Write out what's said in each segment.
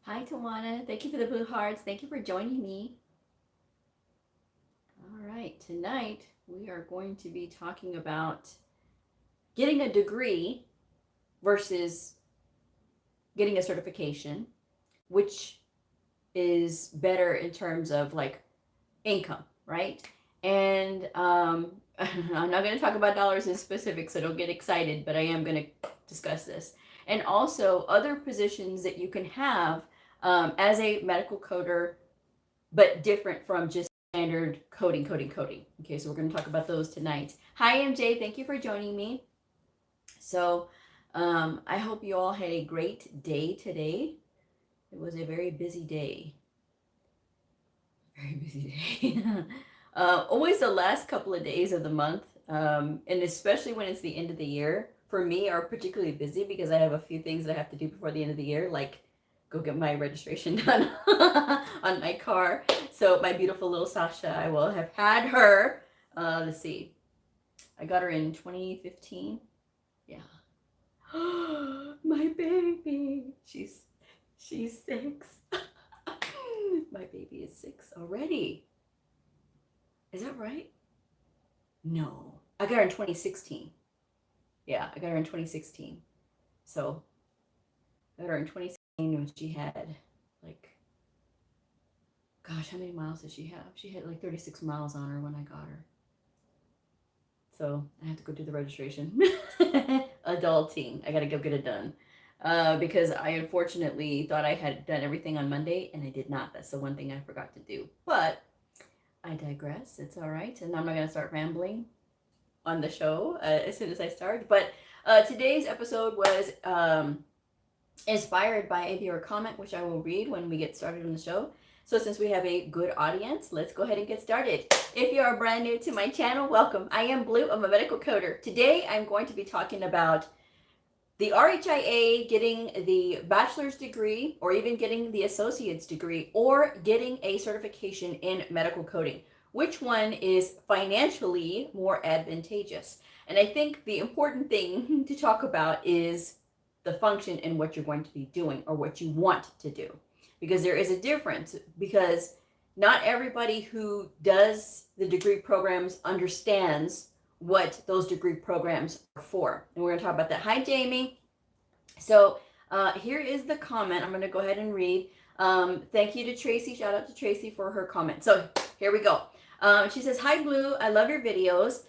Hi, Tawana. Thank you for the blue hearts. Thank you for joining me. All right, tonight we are going to be talking about getting a degree versus getting a certification, which is better in terms of like income, right? And I'm not going to talk about dollars in specifics, so don't get excited, but I am going to discuss this. And also other positions that you can have as a medical coder, but different from just standard coding. Okay, so we're going to talk about those tonight. Hi, MJ. Thank you for joining me. So I hope you all had a great day today. It was a very busy day. Very busy day. Always the last couple of days of the month, and especially when it's the end of the year, for me are particularly busy because I have a few things that I have to do before the end of the year, like go get my registration done on my car. So my beautiful little Sasha, I will have had her. Let's see, I got her in 2015. Yeah. My baby, she's 6. My baby is 6 already. Is that right? No. I got her in 2016. Yeah, I got her in 2016. So I got her in 2016 when she had like, gosh, how many miles did she have? She had like 36 miles on her when I got her. So I have to go do the registration. Adulting. I got to go get it done. Because I unfortunately thought I had done everything on Monday and I did not. That's the one thing I forgot to do. But I digress. It's all right. And I'm not going to start rambling on the show as soon as I start. But today's episode was inspired by a viewer comment, which I will read when we get started on the show. So since we have a good audience, let's go ahead and get started. If you are brand new to my channel, welcome. I am Blue. I'm a medical coder. Today, I'm going to be talking about the RHIA, getting the bachelor's degree, or even getting the associate's degree, or getting a certification in medical coding. Which one is financially more advantageous? And I think the important thing to talk about is the function in what you're going to be doing or what you want to do. Because there is a difference, because not everybody who does the degree programs understands what those degree programs are for. And we're going to talk about that. Hi, Jamie. So here is the comment. I'm going to go ahead and read. Thank you to Tracy. Shout out to Tracy for her comment. So here we go. She says, hi, Blue. I love your videos.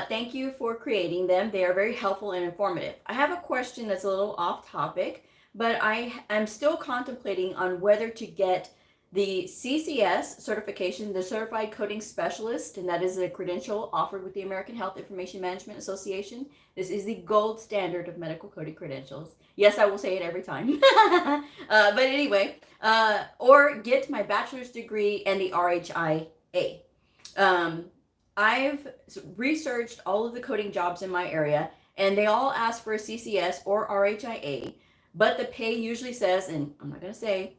Thank you for creating them. They are very helpful and informative. I have a question that's a little off topic, but I'm still contemplating on whether to get the CCS certification, the Certified Coding Specialist, and that is a credential offered with the American Health Information Management Association. This is the gold standard of medical coding credentials. Yes, I will say it every time. But anyway, or get my bachelor's degree and the RHIA. I've researched all of the coding jobs in my area, and they all ask for a CCS or RHIA, but the pay usually says, and I'm not going to say,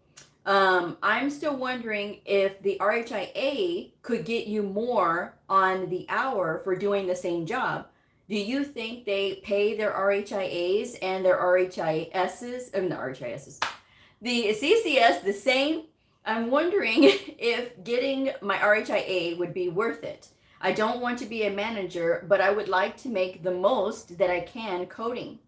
I'm still wondering if the RHIA could get you more on the hour for doing the same job. Do you think they pay their RHIAs and their RHISs, the RHISs, the CCS the same? I'm wondering if getting my RHIA would be worth it. I don't want to be a manager, but I would like to make the most that I can coding.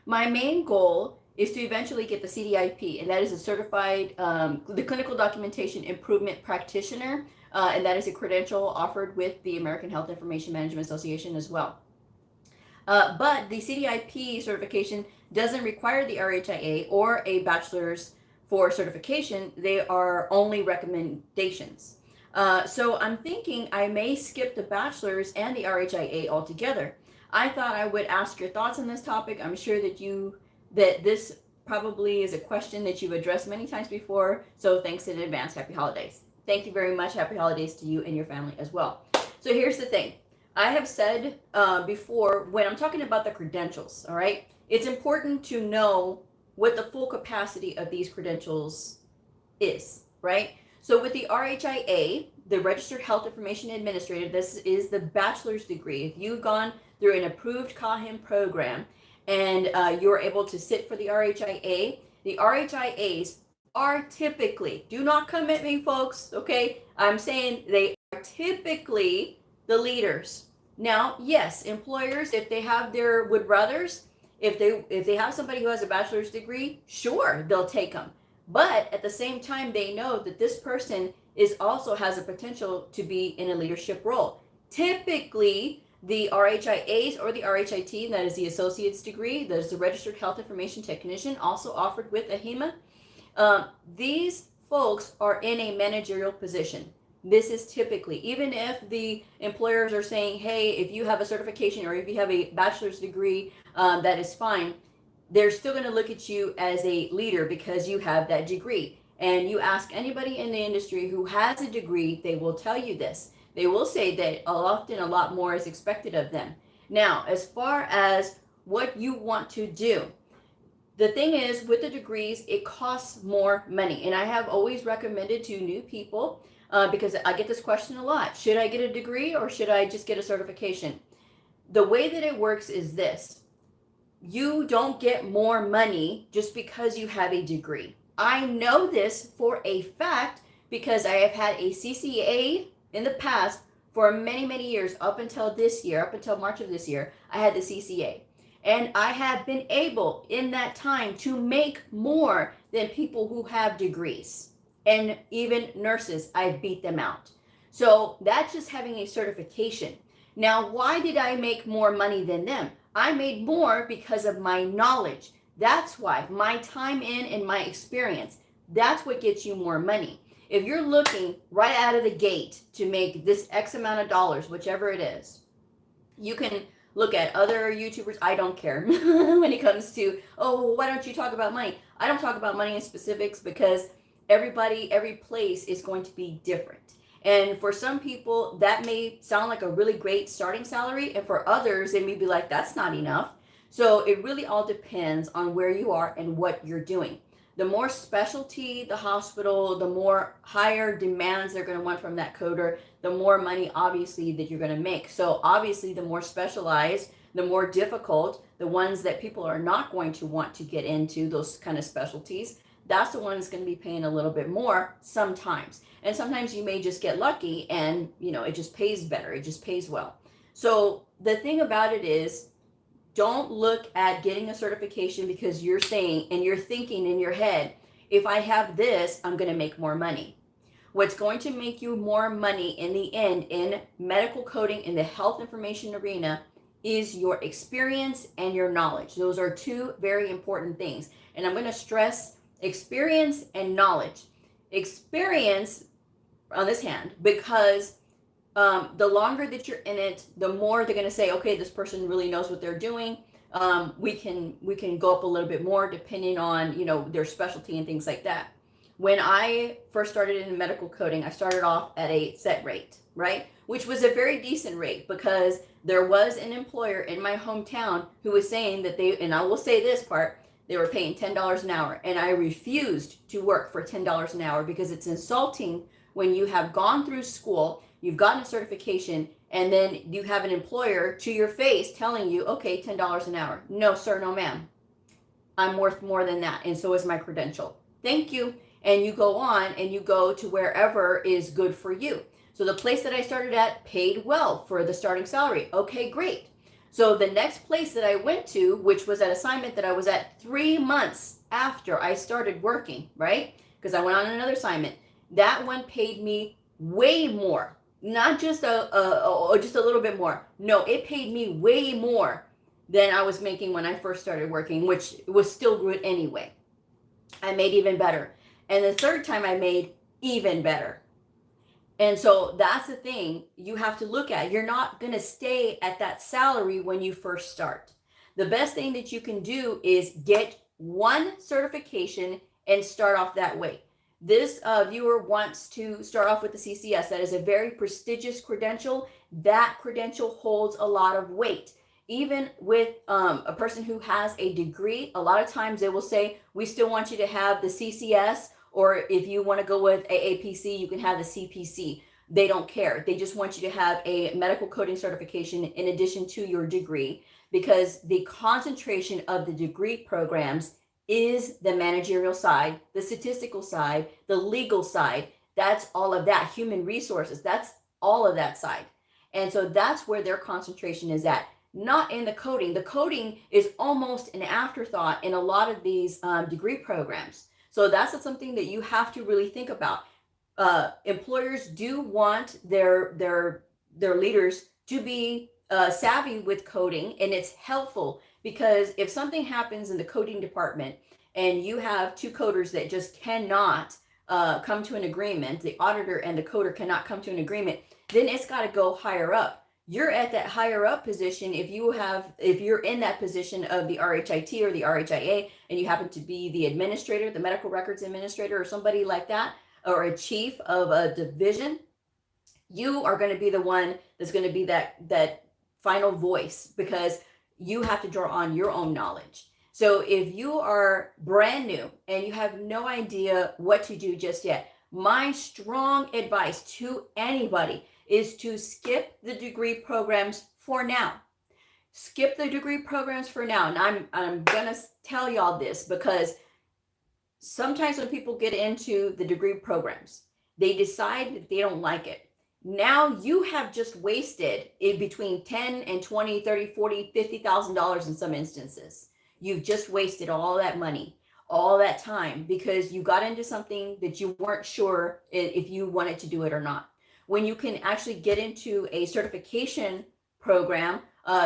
My main goal is to eventually get the CDIP, and that is a certified, the Clinical Documentation Improvement Practitioner, and that is a credential offered with the American Health Information Management Association as well. But the CDIP certification doesn't require the RHIA or a bachelor's for certification. They are only recommendations. So I'm thinking I may skip the bachelor's and the RHIA altogether. I thought I would ask your thoughts on this topic. I'm sure that this probably is a question that you've addressed many times before. So thanks in advance. Happy holidays. Thank you very much. Happy holidays to you and your family as well. So here's the thing. I have said before, when I'm talking about the credentials, all right, it's important to know what the full capacity of these credentials is, right? So with the RHIA, the Registered Health Information Administrator, this is the bachelor's degree. If you've gone through an approved CAHIM program and you're able to sit for the RHIA are typically, do not come at me, folks, okay? I'm saying they are typically the leaders. Now, yes, employers, if they have their would rathers, if they have somebody who has a bachelor's degree, sure, they'll take them. But at the same time, they know that this person is also has a potential to be in a leadership role. Typically, the RHIAs or the RHIT, that is the associate's degree, that is the registered health information technician, also offered with a HEMA. These folks are in a managerial position. This is typically, even if the employers are saying, hey, if you have a certification or if you have a bachelor's degree, that is fine, they're still going to look at you as a leader because you have that degree. And you ask anybody in the industry who has a degree, they will tell you this. They will say that often a lot more is expected of them. Now, as far as what you want to do, the thing is with the degrees, it costs more money. And I have always recommended to new people, because I get this question a lot, should I get a degree or should I just get a certification? The way that it works is this: you don't get more money just because you have a degree. I know this for a fact because I have had a CCA in the past for many, many years, up until this year, up until March of this year. I had the CCA. And I have been able in that time to make more than people who have degrees. And even nurses, I've beat them out. So that's just having a certification. Now, why did I make more money than them? I made more because of my knowledge. That's why, my time in and my experience. That's what gets you more money. If you're looking right out of the gate to make this X amount of dollars, whichever it is, you can look at other YouTubers. I don't care when it comes to, oh, why don't you talk about money? I don't talk about money in specifics because everybody, every place is going to be different. And for some people, that may sound like a really great starting salary. And for others, it may be like, that's not enough. So it really all depends on where you are and what you're doing. The more specialty the hospital, the more higher demands they're going to want from that coder, the more money obviously that you're going to make. So obviously the more specialized, the more difficult, the ones that people are not going to want to get into, those kind of specialties, that's the one that's going to be paying a little bit more sometimes. And sometimes you may just get lucky and, it just pays better. It just pays well. So the thing about it is, don't look at getting a certification because you're saying and you're thinking in your head, if I have this, I'm going to make more money. What's going to make you more money in the end in medical coding in the health information arena is your experience and your knowledge. Those are two very important things. And I'm going to stress experience and knowledge. Experience on this hand, because the longer that you're in it, the more they're going to say, okay, this person really knows what they're doing. We can go up a little bit more depending on, their specialty and things like that. When I first started in medical coding, I started off at a set rate, right? Which was a very decent rate because there was an employer in my hometown who was saying that and I will say this part, they were paying $10 an hour. And I refused to work for $10 an hour because it's insulting when you have gone through school, you've gotten a certification, and then you have an employer to your face telling you, okay, $10 an hour. No, sir, no, ma'am. I'm worth more than that, and so is my credential. Thank you. And you go on and you go to wherever is good for you. So the place that I started at paid well for the starting salary. Okay, great. So the next place that I went to, which was an assignment that I was at 3 months after I started working, right? Because I went on another assignment. That one paid me way more, not just just a little bit more. No, it paid me way more than I was making when I first started working, which was still good anyway. I made even better. And the third time I made even better. And so that's the thing you have to look at. You're not going to stay at that salary when you first start. The best thing that you can do is get one certification and start off that way. This viewer wants to start off with the CCS. That is a very prestigious credential. That credential holds a lot of weight. Even with a person who has a degree, a lot of times they will say, we still want you to have the CCS, or if you want to go with AAPC, you can have the CPC. They don't care. They just want you to have a medical coding certification in addition to your degree, because the concentration of the degree programs is the managerial side, the statistical side, the legal side. That's all of that. Human resources, that's all of that side. And so that's where their concentration is at, not in the coding. The coding is almost an afterthought in a lot of these degree programs. So that's something that you have to really think about. Employers do want their leaders to be savvy with coding, and it's helpful because if something happens in the coding department and you have two coders that just cannot come to an agreement, the auditor and the coder cannot come to an agreement, then it's got to go higher up. You're at that higher up position if you're in that position of the RHIT or the RHIA, and you happen to be the administrator, the medical records administrator, or somebody like that, or a chief of a division. You are going to be the one that's going to be that final voice, because you have to draw on your own knowledge. So if you are brand new and you have no idea what to do just yet, my strong advice to anybody is to skip the degree programs for now. Skip the degree programs for now. And I'm gonna tell y'all this because sometimes when people get into the degree programs, they decide that they don't like it. Now you have just wasted in between 10 and 20, 30, 40, $50,000 in some instances. You've just wasted all that money, all that time, because you got into something that you weren't sure if you wanted to do it or not. When you can actually get into a certification program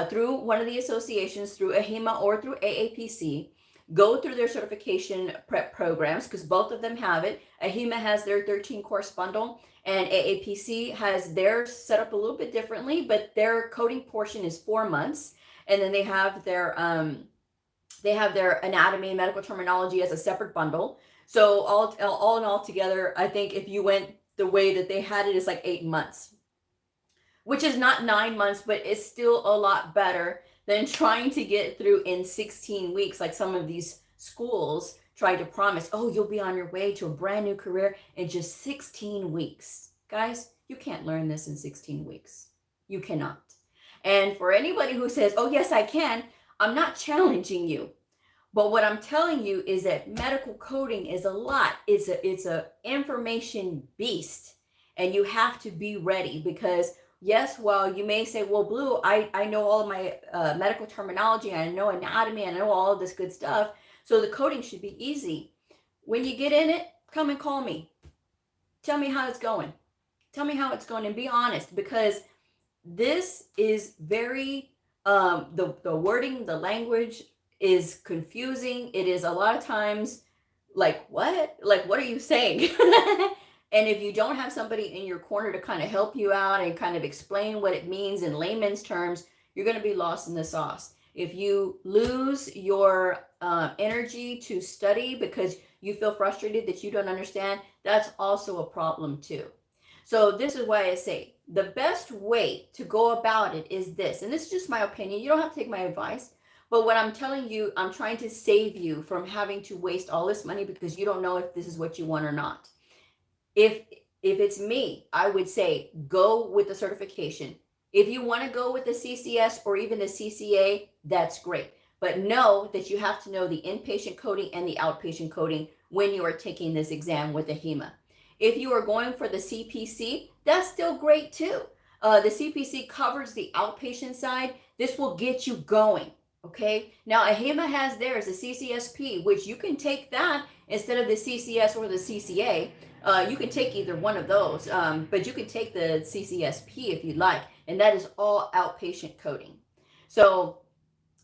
through one of the associations, through AHIMA or through AAPC, go through their certification prep programs, because both of them have it. AHIMA has their 13 course bundle, and AAPC has theirs set up a little bit differently, but their coding portion is 4 months, and then they have their anatomy and medical terminology as a separate bundle. So all in all together, I think if you went the way that they had it, is like 8 months, which is not 9 months, but it's still a lot better than trying to get through in 16 weeks, like some of these schools try to promise. Oh, you'll be on your way to a brand new career in just 16 weeks. Guys, you can't learn this in 16 weeks. You cannot. And for anybody who says, oh, yes, I can, I'm not challenging you. But what I'm telling you is that medical coding is a lot. It's a information beast, and you have to be ready, because yes, while you may say, well, Blue, I know all of my medical terminology, I know anatomy, I know all of this good stuff, so the coding should be easy. When you get in it, come and call me. Tell me how it's going. Tell me how it's going, and be honest, because this is very, the wording, the language is confusing. It is a lot of times like, what? Like, what are you saying? And if you don't have somebody in your corner to kind of help you out and kind of explain what it means in layman's terms, you're going to be lost in the sauce. If you lose your energy to study because you feel frustrated that you don't understand, that's also a problem too. So this is why I say the best way to go about it is this, and this is just my opinion. You don't have to take my advice. But what I'm telling you, I'm trying to save you from having to waste all this money because you don't know if this is what you want or not. If it's me, I would say go with the certification. If you want to go with the CCS or even the CCA, that's great. But know that you have to know the inpatient coding and the outpatient coding when you are taking this exam with the HEMA. If you are going for the CPC, that's still great too. The CPC covers the outpatient side. This will get you going. Okay, now AHIMA has theirs, the CCS-P, which you can take that instead of the CCS or the CCA. You can take either one of those, but you can take the CCS-P if you'd like, and that is all outpatient coding. So,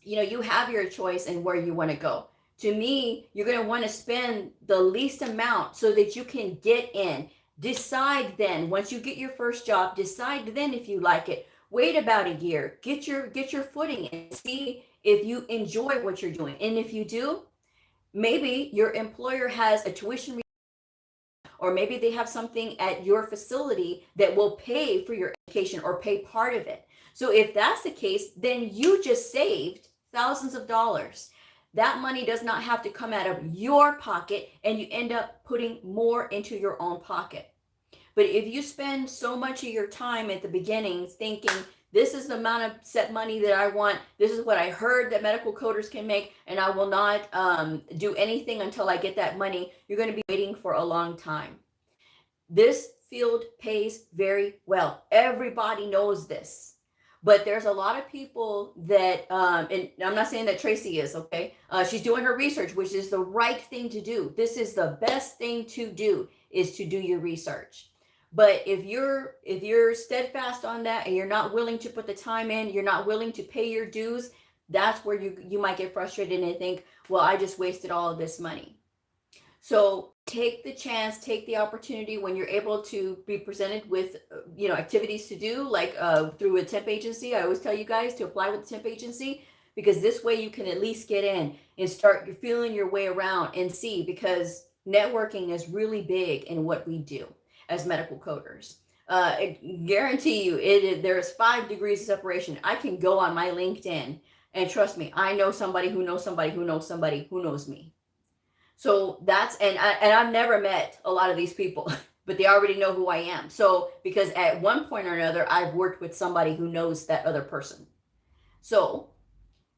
you know, you have your choice in where you want to go. To me, you're going to want to spend the least amount so that you can get in. Decide then, once you get your first job, decide then if you like it. Wait about a year, get your footing and see if you enjoy what you're doing. And if you do, maybe your employer has a tuition, or maybe they have something at your facility that will pay for your education or pay part of it. So if that's the case, then you just saved thousands of dollars. That money does not have to come out of your pocket, and you end up putting more into your own pocket. But if you spend so much of your time at the beginning thinking This is the amount of set money that I want. This is what I heard that medical coders can make, and I will not do anything until I get that money. You're going to be waiting for a long time. This field pays very well. Everybody knows this. But there's a lot of people that, and I'm not saying that Tracy is, okay? She's doing her research, which is the right thing to do. This is the best thing to do, is to do your research. But if you're steadfast on that and you're not willing to put the time in, you're not willing to pay your dues, that's where you might get frustrated and think, well, I just wasted all of this money. So take the chance, take the opportunity when you're able to be presented with, activities to do, like through a temp agency. I always tell you guys to apply with a temp agency, because this way you can at least get in and start feeling your way around and see, because networking is really big in what we do as medical coders. I guarantee you, there's 5 degrees of separation. I can go on my LinkedIn and trust me, I know somebody who knows somebody who knows somebody who knows me. So that's, and I've never met a lot of these people, but they already know who I am. So, because at one point or another, I've worked with somebody who knows that other person. So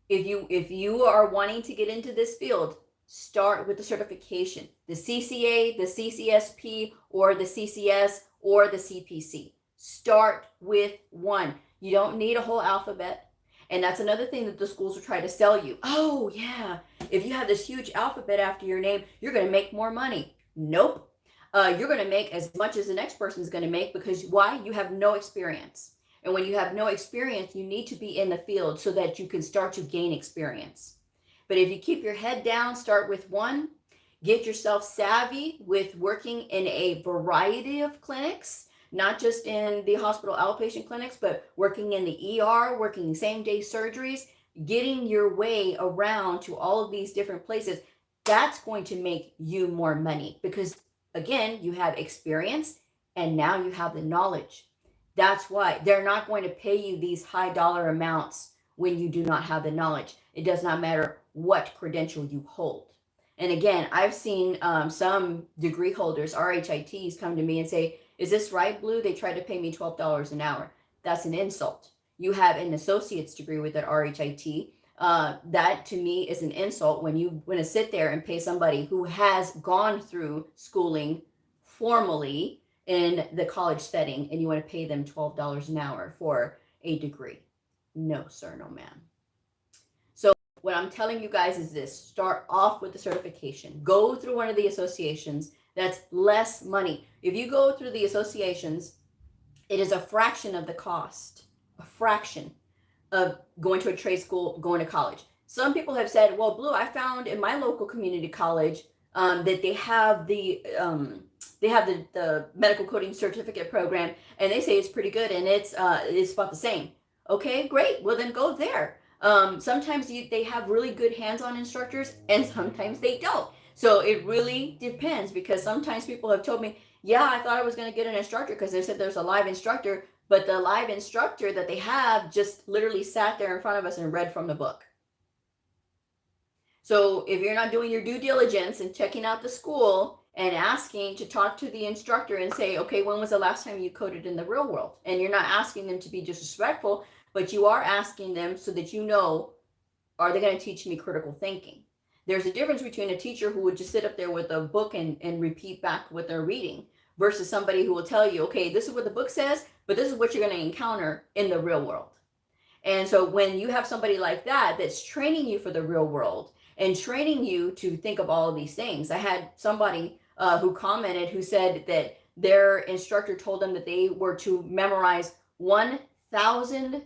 if you are wanting to get into this field, start with the certification, the CCA, the CCS-P, or the CCS, or the CPC. Start with one. You don't need a whole alphabet. And that's another thing that the schools will try to sell you. Oh, yeah, if you have this huge alphabet after your name, you're going to make more money. Nope. You're going to make as much as the next person is going to make, because why? You have no experience. And when you have no experience, you need to be in the field so that you can start to gain experience. But if you keep your head down, start with one, get yourself savvy with working in a variety of clinics, not just in the hospital outpatient clinics, but working in the ER, working same-day surgeries, getting your way around to all of these different places. That's going to make you more money, because, again, you have experience and now you have the knowledge. That's why they're not going to pay you these high dollar amounts when you do not have the knowledge. It does not matter what credential you hold. And again, I've seen some degree holders, RHITs, come to me and say, is this right, Blue? They tried to pay me $12 an hour. That's an insult. You have an associate's degree with that RHIT. That to me is an insult when you want to sit there and pay somebody who has gone through schooling formally in the college setting, and you want to pay them $12 an hour for a degree. No, sir, no, ma'am. So what I'm telling you guys is this: start off with the certification. Go through one of the associations. That's less money. If you go through the associations, it is a fraction of the cost, a fraction of going to a trade school, going to college. Some people have said, well, Blue, I found in my local community college that they have the medical coding certificate program, and they say it's pretty good, and it's about the same. Okay, great. Well, then go there. Sometimes they have really good hands-on instructors, and sometimes they don't. So it really depends, because sometimes people have told me, yeah, I thought I was going to get an instructor because they said there's a live instructor, but the live instructor that they have just literally sat there in front of us and read from the book. So if you're not doing your due diligence and checking out the school and asking to talk to the instructor and say, okay, when was the last time you coded in the real world? And you're not asking them to be disrespectful, but you are asking them so that you know, are they going to teach me critical thinking? There's a difference between a teacher who would just sit up there with a book and repeat back what they're reading, versus somebody who will tell you, okay, this is what the book says, but this is what you're going to encounter in the real world. And so when you have somebody like that that's training you for the real world and training you to think of all of these things. I had somebody who commented, who said that their instructor told them that they were to memorize 1,000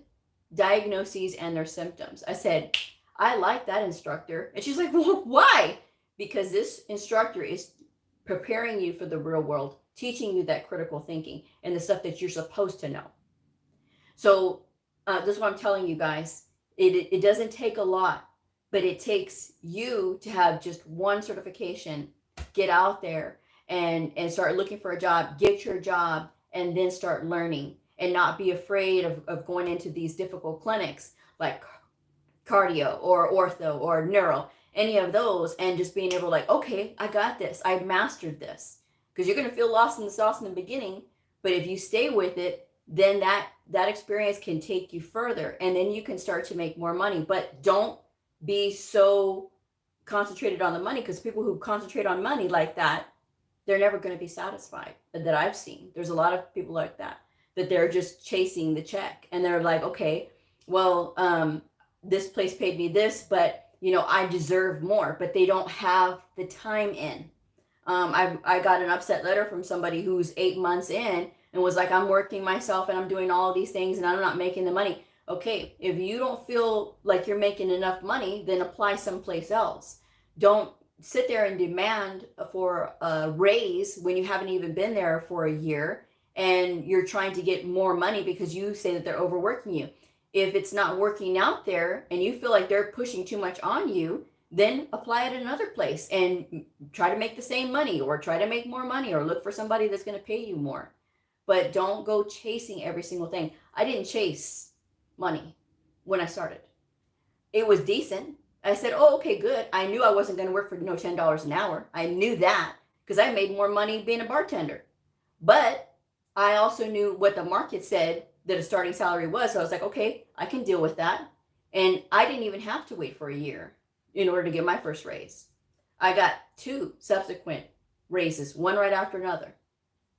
diagnoses and their symptoms. I said, I like that instructor. And she's like, well, why? Because this instructor is preparing you for the real world, teaching you that critical thinking and the stuff that you're supposed to know. So this is what I'm telling you guys. It doesn't take a lot, but it takes you to have just one certification, get out there and start looking for a job, get your job, and then start learning, and not be afraid of going into these difficult clinics like cardio or ortho or neuro, any of those, and just being able to like, okay, I got this, I mastered this. Because you're going to feel lost in the sauce in the beginning, but if you stay with it, then that experience can take you further, and then you can start to make more money. But don't be so concentrated on the money, because people who concentrate on money like that, they're never going to be satisfied, that I've seen. There's a lot of people like that they're just chasing the check, and they're like, okay, well, this place paid me this, but I deserve more, but they don't have the time in. I got an upset letter from somebody who's 8 months in and was like, I'm working myself and I'm doing all these things and I'm not making the money. Okay, if you don't feel like you're making enough money, then apply someplace else. Don't sit there and demand for a raise when you haven't even been there for a year and you're trying to get more money because you say that they're overworking you. If it's not working out there and you feel like they're pushing too much on you, then apply at another place and try to make the same money, or try to make more money, or look for somebody that's going to pay you more. But don't go chasing every single thing. I didn't chase money when I started. It was decent. I said, oh, okay, good. I knew I wasn't going to work for $10 an hour. I knew that because I made more money being a bartender. But I also knew what the market said that a starting salary was. So I was like, okay, I can deal with that. And I didn't even have to wait for a year in order to get my first raise. I got 2 subsequent raises, one right after another.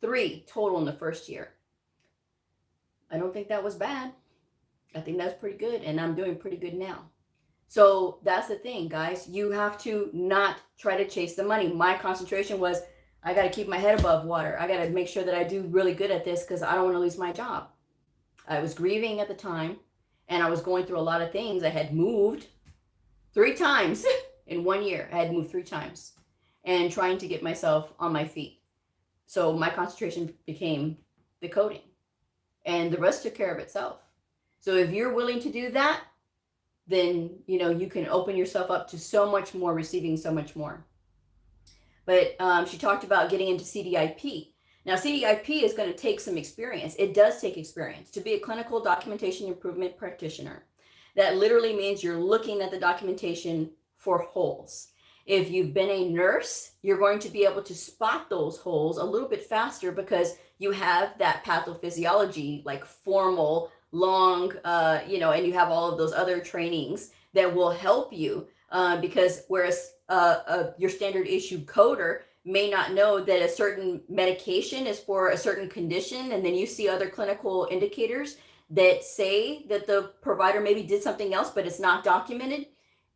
3 total in the first year. I don't think that was bad. I think that's pretty good, and I'm doing pretty good now. So that's the thing, guys. You have to not try to chase the money. My concentration was, I got to keep my head above water. I got to make sure that I do really good at this because I don't want to lose my job. I was grieving at the time, and I was going through a lot of things. I had moved 3 times in 1 year. I had moved 3 times and trying to get myself on my feet. So my concentration became the coding, and the rest took care of itself. So if you're willing to do that, then you can open yourself up to so much more, receiving so much more. But she talked about getting into CDIP. Now, CDIP is going to take some experience. It does take experience to be a clinical documentation improvement practitioner. That literally means you're looking at the documentation for holes. If you've been a nurse, you're going to be able to spot those holes a little bit faster because you have that pathophysiology, like formal, long, and you have all of those other trainings that will help you because whereas your standard issue coder may not know that a certain medication is for a certain condition, and then you see other clinical indicators that say that the provider maybe did something else, but it's not documented,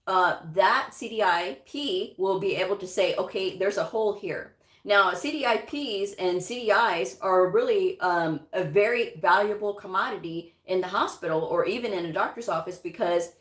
that CDIP will be able to say, okay, there's a hole here. Now, CDIPs and CDIs are really a very valuable commodity in the hospital or even in a doctor's office because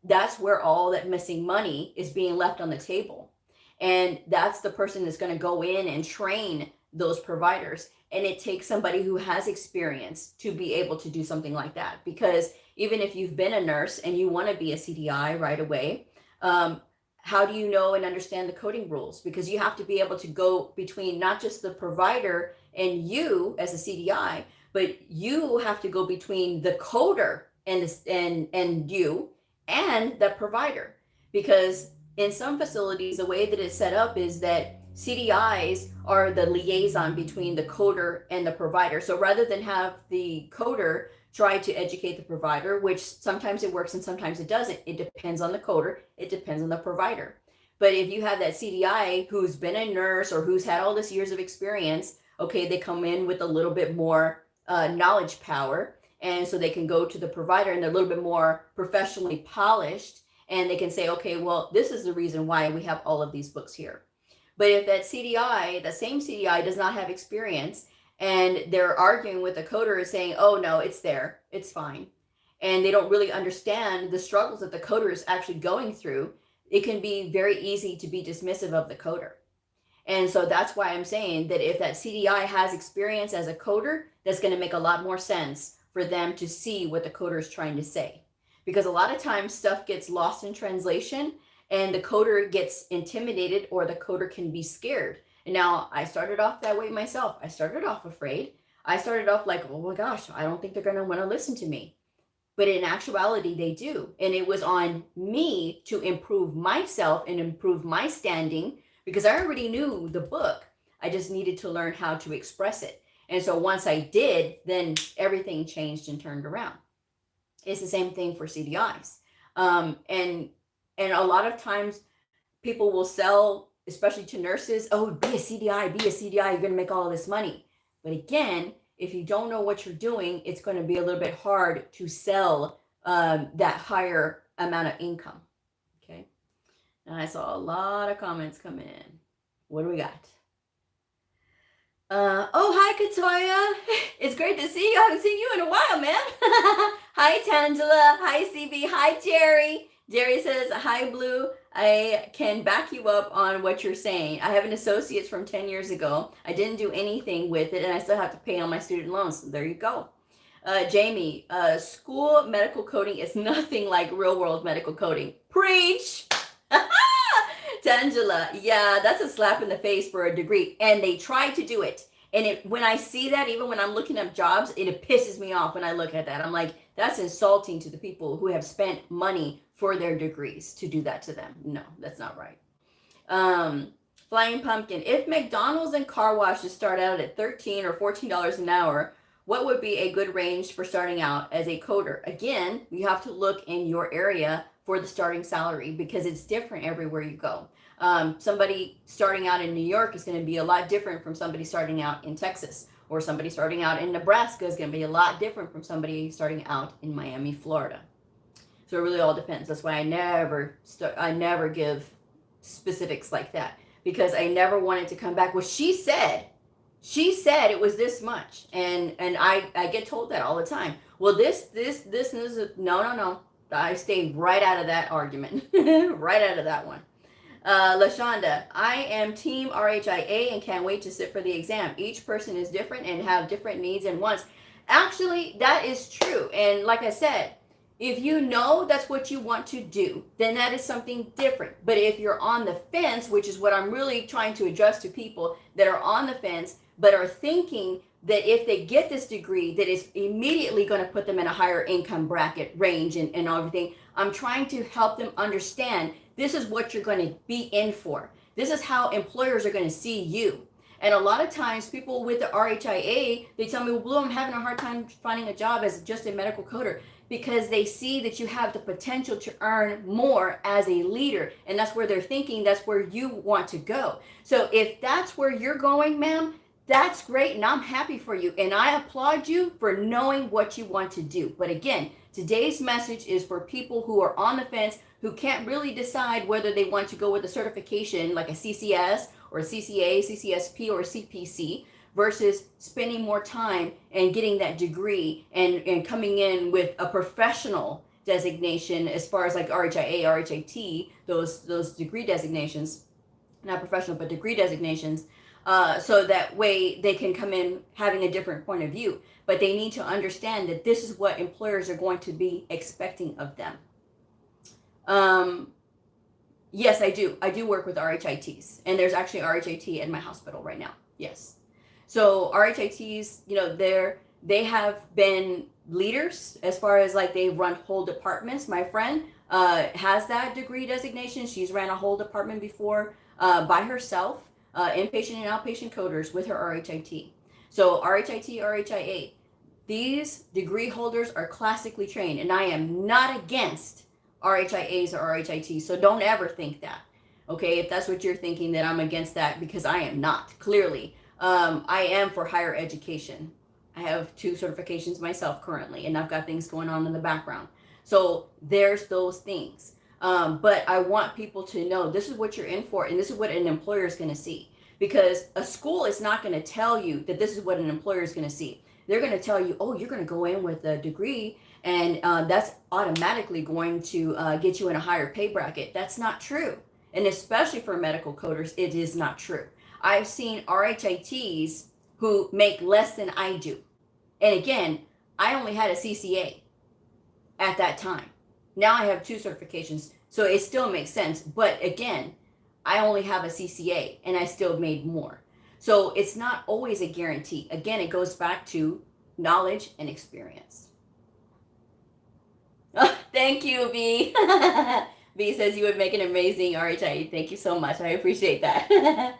that's where all that missing money is being left on the table. And that's the person that's going to go in and train those providers. And it takes somebody who has experience to be able to do something like that. Because even if you've been a nurse and you want to be a CDI right away, how do you know and understand the coding rules? Because you have to be able to go between not just the provider and you as a CDI, but you have to go between the coder and you and the provider. Because in some facilities, the way that it's set up is that CDIs are the liaison between the coder and the provider. So rather than have the coder try to educate the provider, which sometimes it works and sometimes it doesn't, it depends on the coder, it depends on the provider. But if you have that CDI who's been a nurse or who's had all this years of experience, okay, they come in with a little bit more knowledge power, and so they can go to the provider and they're a little bit more professionally polished, and they can say, okay, well, this is the reason why we have all of these books here. But if that CDI, the same CDI, does not have experience and they're arguing with the coder saying, oh no, it's there, it's fine, and they don't really understand the struggles that the coder is actually going through, it can be very easy to be dismissive of the coder. And so that's why I'm saying that if that CDI has experience as a coder, that's going to make a lot more sense for them to see what the coder is trying to say. Because a lot of times stuff gets lost in translation and the coder gets intimidated, or the coder can be scared. And now I started off that way myself. I started off afraid. I started off like, oh my gosh, I don't think they're going to want to listen to me. But in actuality, they do. And it was on me to improve myself and improve my standing because I already knew the book. I just needed to learn how to express it. And so once I did, then everything changed and turned around. It's the same thing for CDIs. And a lot of times people will sell, especially to nurses, oh, be a CDI, you're going to make all this money. But again, if you don't know what you're doing, it's going to be a little bit hard to sell that higher amount of income. Okay. And I saw a lot of comments coming in. What do we got? Oh, hi, Katoya. It's great to see you. I haven't seen you in a while, man. Hi, Tangela. Hi, CB. Hi, Jerry. Jerry says, hi, Blue. I can back you up on what you're saying. I have an associate's from 10 years ago. I didn't do anything with it, and I still have to pay on my student loans. So there you go. Jamie, school medical coding is nothing like real-world medical coding. Preach! Tangela, yeah, that's a slap in the face for a degree. And they try to do it. And when I see that, even when I'm looking up jobs, it pisses me off when I look at that. I'm like, that's insulting to the people who have spent money for their degrees to do that to them. No, that's not right. Flying Pumpkin, if McDonald's and car washes start out at $13 or $14 an hour, what would be a good range for starting out as a coder? Again, you have to look in your area for the starting salary because it's different everywhere you go. Somebody starting out in New York is going to be a lot different from somebody starting out in Texas, or somebody starting out in Nebraska is going to be a lot different from somebody starting out in Miami, Florida. So it really all depends. That's why I never give specifics like that, because I never wanted to come back. Well, she said it was this much, and I get told that all the time. Well, this is no. I stayed right out of that argument, right out of that one. LaShonda, I am team RHIA and can't wait to sit for the exam. Each person is different and have different needs and wants. Actually, that is true. And like I said, if you know that's what you want to do, then that is something different. But if you're on the fence, which is what I'm really trying to address to people that are on the fence, but are thinking that if they get this degree, that is immediately going to put them in a higher income bracket range and everything, I'm trying to help them understand this is what you're going to be in for. This is how employers are going to see you. And a lot of times people with the RHIA, they tell me, well, Blue, I'm having a hard time finding a job as just a medical coder, because they see that you have the potential to earn more as a leader. And that's where they're thinking that's where you want to go. So if that's where you're going, ma'am, that's great, and I'm happy for you. And I applaud you for knowing what you want to do. But again, today's message is for people who are on the fence, who can't really decide whether they want to go with a certification like a CCS or a CCA, CCS-P, or CPC, versus spending more time and getting that degree and coming in with a professional designation as far as like RHIA, RHIT, those degree designations, not professional, but degree designations, so that way they can come in having a different point of view. But they need to understand that this is what employers are going to be expecting of them. Yes, I do. I do work with RHITs, and there's actually RHIT in my hospital right now. Yes. So RHITs, they have been leaders as far as like they've run whole departments. My friend has that degree designation. She's ran a whole department before by herself, inpatient and outpatient coders with her RHIT. So RHIT, RHIA, these degree holders are classically trained, and I am not against RHIAs or RHITs. So don't ever think that, okay? If that's what you're thinking, that I'm against that, because I am not, clearly. I am for higher education. I have 2 certifications myself currently, and I've got things going on in the background. So there's those things. But I want people to know this is what you're in for, and this is what an employer is going to see. Because a school is not going to tell you that this is what an employer is going to see. They're going to tell you, oh, you're going to go in with a degree, and that's automatically going to get you in a higher pay bracket. That's not true. And especially for medical coders, it is not true. I've seen RHITs who make less than I do. And again, I only had a CCA at that time. Now I have 2 certifications, so it still makes sense. But again, I only have a CCA, and I still made more. So it's not always a guarantee. Again, it goes back to knowledge and experience. Oh, thank you, B. B says you would make an amazing RHIE. Thank you so much. I appreciate that.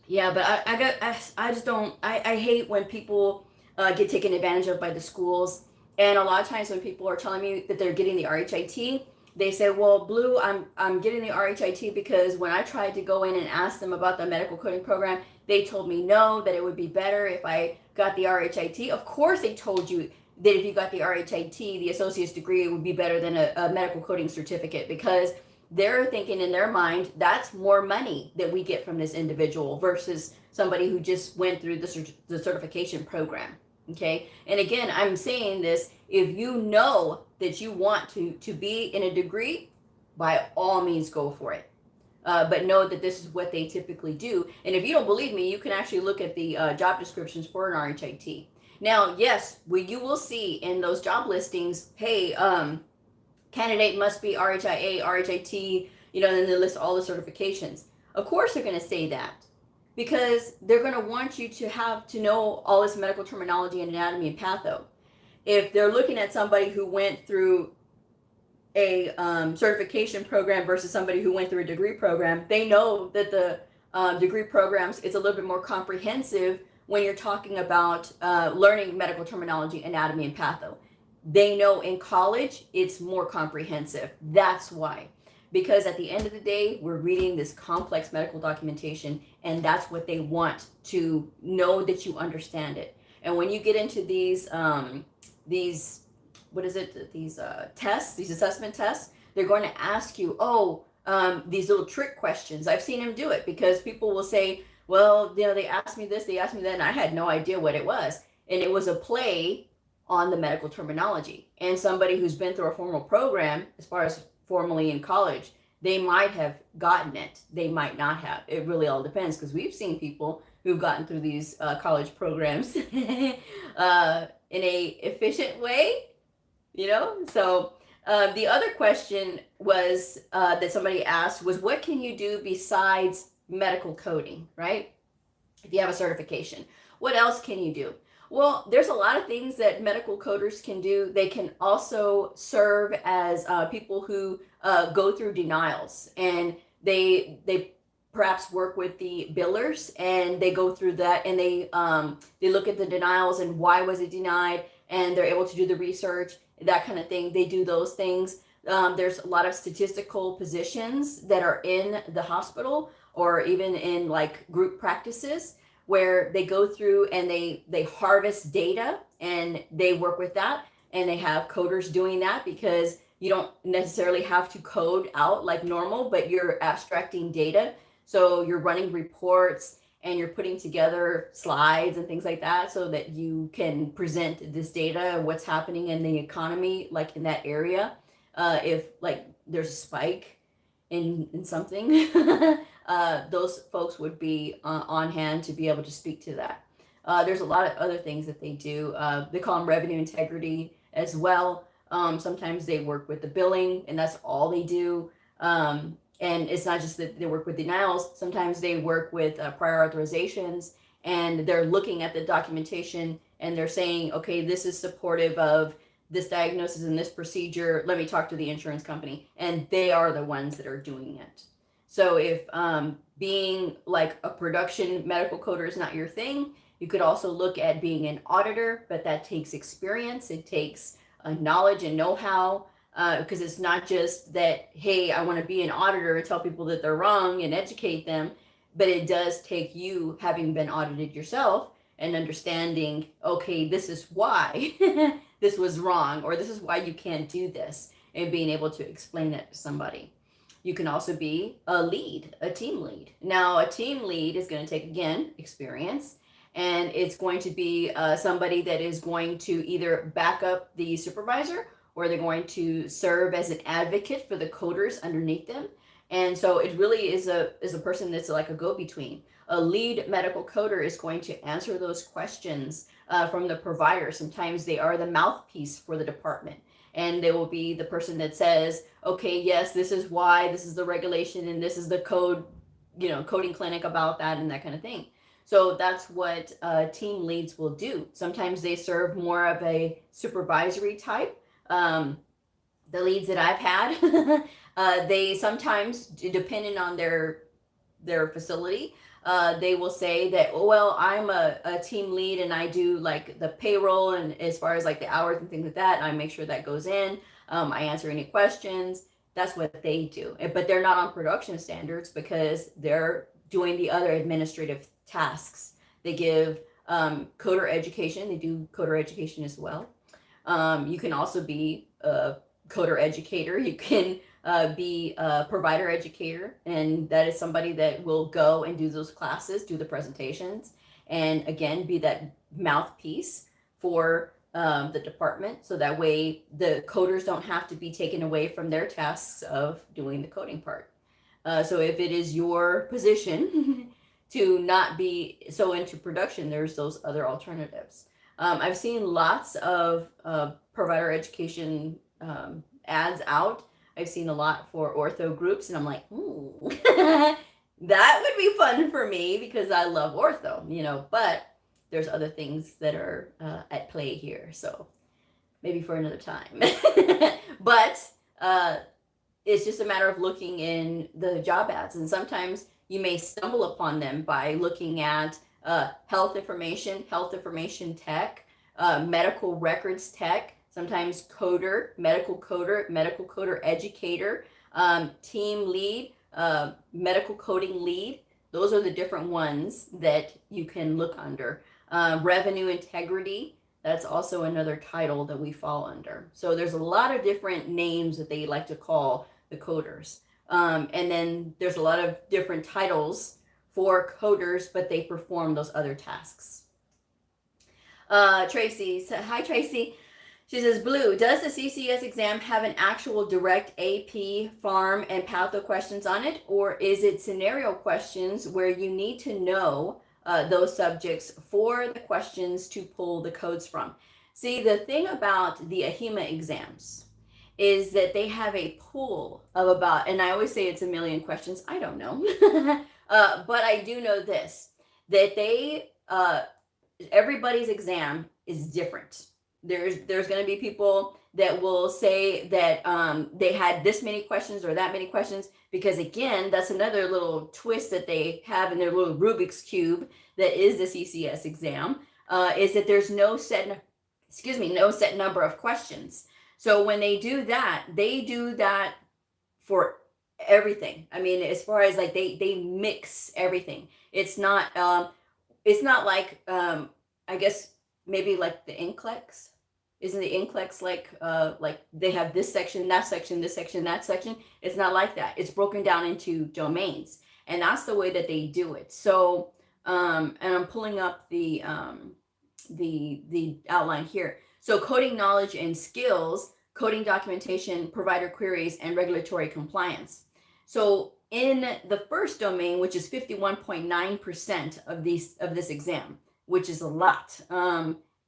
Yeah, but I just don't, I hate when people get taken advantage of by the schools. And a lot of times when people are telling me that they're getting the RHIT, they say, well, Blue, I'm getting the RHIT because when I tried to go in and ask them about the medical coding program, they told me no, that it would be better if I got the RHIT. Of course, they told you that if you got the RHIT, the associate's degree would be better than a medical coding certificate, because they're thinking in their mind that's more money that we get from this individual versus somebody who just went through the certification program. Okay, and again, I'm saying this, if you know that you want to be in a degree, by all means go for it. But know that this is what they typically do. And if you don't believe me, you can actually look at the job descriptions for an RHIT. Now, yes, you will see in those job listings, hey, candidate must be RHIA, RHIT, then they list all the certifications. Of course, they're going to say that because they're going to want you to have to know all this medical terminology and anatomy and patho. If they're looking at somebody who went through a certification program versus somebody who went through a degree program, they know that the degree programs, it's a little bit more comprehensive when you're talking about learning medical terminology, anatomy, and patho. They know in college it's more comprehensive. That's why. Because at the end of the day, we're reading this complex medical documentation, and that's what they want, to know that you understand it. And when you get into these what is it, these tests, these assessment tests, they're going to ask you, these little trick questions. I've seen them do it because people will say, well, they asked me this, they asked me that, and I had no idea what it was. And it was a play on the medical terminology. And somebody who's been through a formal program, as far as formally in college, they might have gotten it. They might not have. It really all depends, because we've seen people who've gotten through these college programs in a efficient way, So the other question was that somebody asked was, what can you do besides medical coding, right? If you have a certification, what else can you do? Well, there's a lot of things that medical coders can do. They can also serve as people who go through denials, and they perhaps work with the billers, and they go through that, and they look at the denials and why was it denied, and they're able to do the research, that kind of thing. They do those things. There's a lot of statistical positions that are in the hospital or even in like group practices, where they go through and they harvest data and they work with that, and they have coders doing that, because you don't necessarily have to code out like normal, but you're abstracting data. So you're running reports and you're putting together slides and things like that so that you can present this data, what's happening in the economy, like in that area. If like there's a spike in something, those folks would be on hand to be able to speak to that. There's a lot of other things that they do. They call them revenue integrity as well. Sometimes they work with the billing, and that's all they do. And it's not just that they work with denials. Sometimes they work with prior authorizations, and they're looking at the documentation and they're saying, okay, this is supportive of this diagnosis and this procedure. Let me talk to the insurance company. And they are the ones that are doing it. So if being like a production medical coder is not your thing, you could also look at being an auditor, but that takes experience. It takes knowledge and know-how. Because it's not just that, hey, I want to be an auditor and tell people that they're wrong and educate them, but it does take you having been audited yourself and understanding, okay, this is why this was wrong, or this is why you can't do this, and being able to explain that to somebody. You can also be a lead, a team lead. Now, a team lead is going to take, again, experience, and it's going to be somebody that is going to either back up the supervisor, or they're going to serve as an advocate for the coders underneath them. And so it really is a person that's like a go-between. A lead medical coder is going to answer those questions from the provider. Sometimes they are the mouthpiece for the department, and they will be the person that says, okay, yes, this is why, this is the regulation, and this is the code, coding clinic about that, and that kind of thing. So that's what team leads will do. Sometimes they serve more of a supervisory type. The leads that I've had, they sometimes, depending on their facility, they will say that, oh, well, I'm a team lead and I do like the payroll and as far as like the hours and things like that, and I make sure that goes in. I answer any questions. That's what they do. But they're not on production standards because they're doing the other administrative tasks. They give coder education. They do coder education as well. You can also be a coder educator. You can be a provider educator, and that is somebody that will go and do those classes, do the presentations, and again, be that mouthpiece for the department. So that way the coders don't have to be taken away from their tasks of doing the coding part. So if it is your position to not be so into production, there's those other alternatives. I've seen lots of provider education ads out. I've seen a lot for ortho groups, and I'm like, ooh, that would be fun for me because I love ortho, you know, but there's other things that are at play here. So maybe for another time. But it's just a matter of looking in the job ads. And sometimes you may stumble upon them by looking at health information tech, medical records tech, sometimes coder, medical coder educator, team lead, medical coding lead. Those are the different ones that you can look under. Revenue integrity, that's also another title that we fall under. So there's a lot of different names that they like to call the coders. And then there's a lot of different titles for coders, but they perform those other tasks. Tracy, hi Tracy. She says, Blue, does the CCS exam have an actual direct AP, pharm, and patho questions on it? Or is it scenario questions where you need to know those subjects for the questions to pull the codes from? See, the thing about the AHIMA exams is that they have a pool of about, and I always say it's a million questions. I don't know. But I do know this, that they, everybody's exam is different. There's going to be people that will say that they had this many questions or that many questions, because again, that's another little twist that they have in their little Rubik's Cube that is the CCS exam, is that there's no set number of questions. So when they do that for everything. I mean, as far as like they mix everything. It's not like I guess maybe like the NCLEX. Isn't the NCLEX like they have this section, that section, this section, that section? It's not like that. It's broken down into domains, and that's the way that they do it. So and I'm pulling up the outline here. So coding knowledge and skills, coding documentation, provider queries, and regulatory compliance. So in the first domain, which is 51.9% of this exam, which is a lot.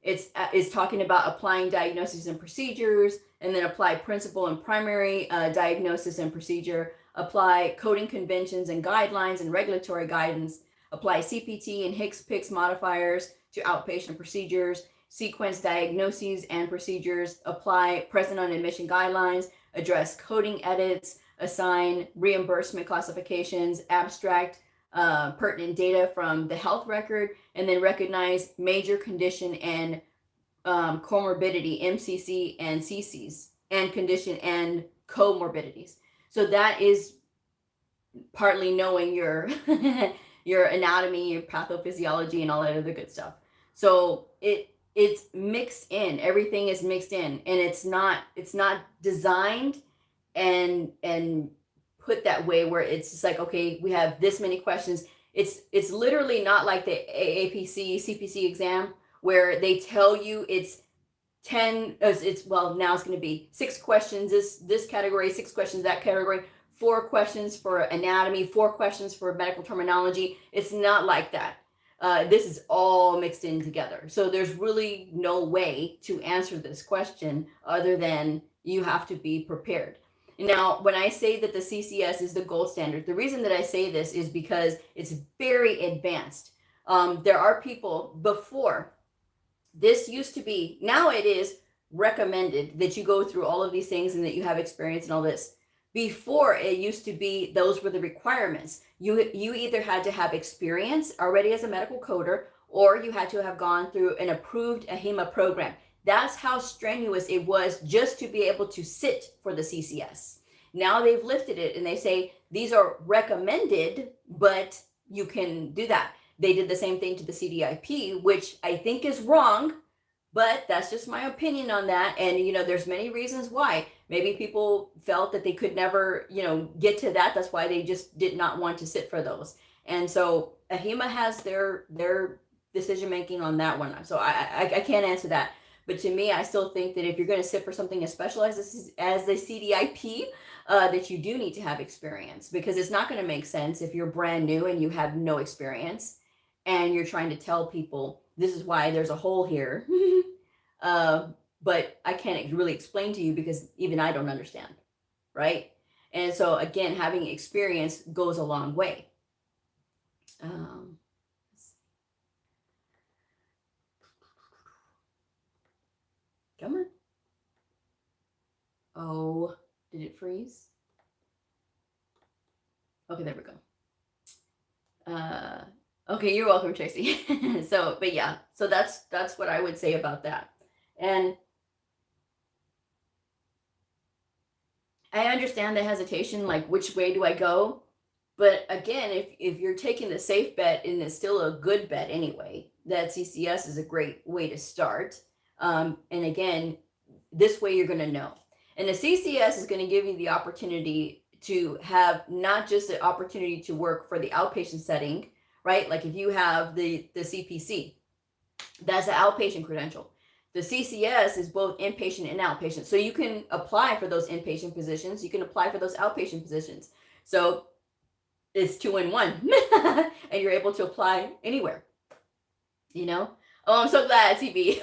It's talking about applying diagnoses and procedures, and then apply principal and primary diagnosis and procedure, apply coding conventions and guidelines and regulatory guidance, apply CPT and HCPCS modifiers to outpatient procedures, sequence diagnoses and procedures, apply present on admission guidelines, address coding edits, assign reimbursement classifications, abstract pertinent data from the health record, and then recognize major condition and comorbidity, MCC and CCs, and condition and comorbidities. So that is partly knowing your your anatomy, your pathophysiology, and all that other good stuff. So it's mixed in. Everything is mixed in, and it's not designed and put that way where it's just like, okay, we have this many questions. It's literally not like the AAPC CPC exam where they tell you it's 10, well, now it's going to be 6 questions this category, 6 questions that category, 4 questions for anatomy, 4 questions for medical terminology. It's not like that. This is all mixed in together. So there's really no way to answer this question other than you have to be prepared. Now, when I say that the CCS is the gold standard, the reason that I say this is because it's very advanced. There are people before, this used to be, now it is recommended that you go through all of these things and that you have experience and all this. Before, it used to be those were the requirements. You either had to have experience already as a medical coder, or you had to have gone through an approved AHIMA program. That's how strenuous it was just to be able to sit for the CCS. Now they've lifted it and they say these are recommended, but you can do that. They did the same thing to the CDIP, which I think is wrong, but that's just my opinion on that. And there's many reasons why. Maybe people felt that they could never get to that. That's why they just did not want to sit for those. And so AHIMA has their decision making on that one. So I can't answer that. But to me, I still think that if you're going to sit for something as specialized as the CDIP, that you do need to have experience, because it's not going to make sense if you're brand new and you have no experience and you're trying to tell people this is why there's a hole here. But I can't really explain to you because even I don't understand, right? And so again, having experience goes a long way. Come on. Oh, did it freeze? Okay, there we go. Okay, you're welcome, Tracy. But yeah, so that's what I would say about that. And I understand the hesitation, like which way do I go? But again, if you're taking the safe bet and it's still a good bet anyway, that CCS is a great way to start. And again, this way you're going to know. And the CCS is going to give you the opportunity to have not just the opportunity to work for the outpatient setting, right? Like if you have the CPC, that's an outpatient credential. The CCS is both inpatient and outpatient. So you can apply for those inpatient positions. You can apply for those outpatient positions. So it's 2 in 1 and you're able to apply anywhere, Oh, I'm so glad, CB.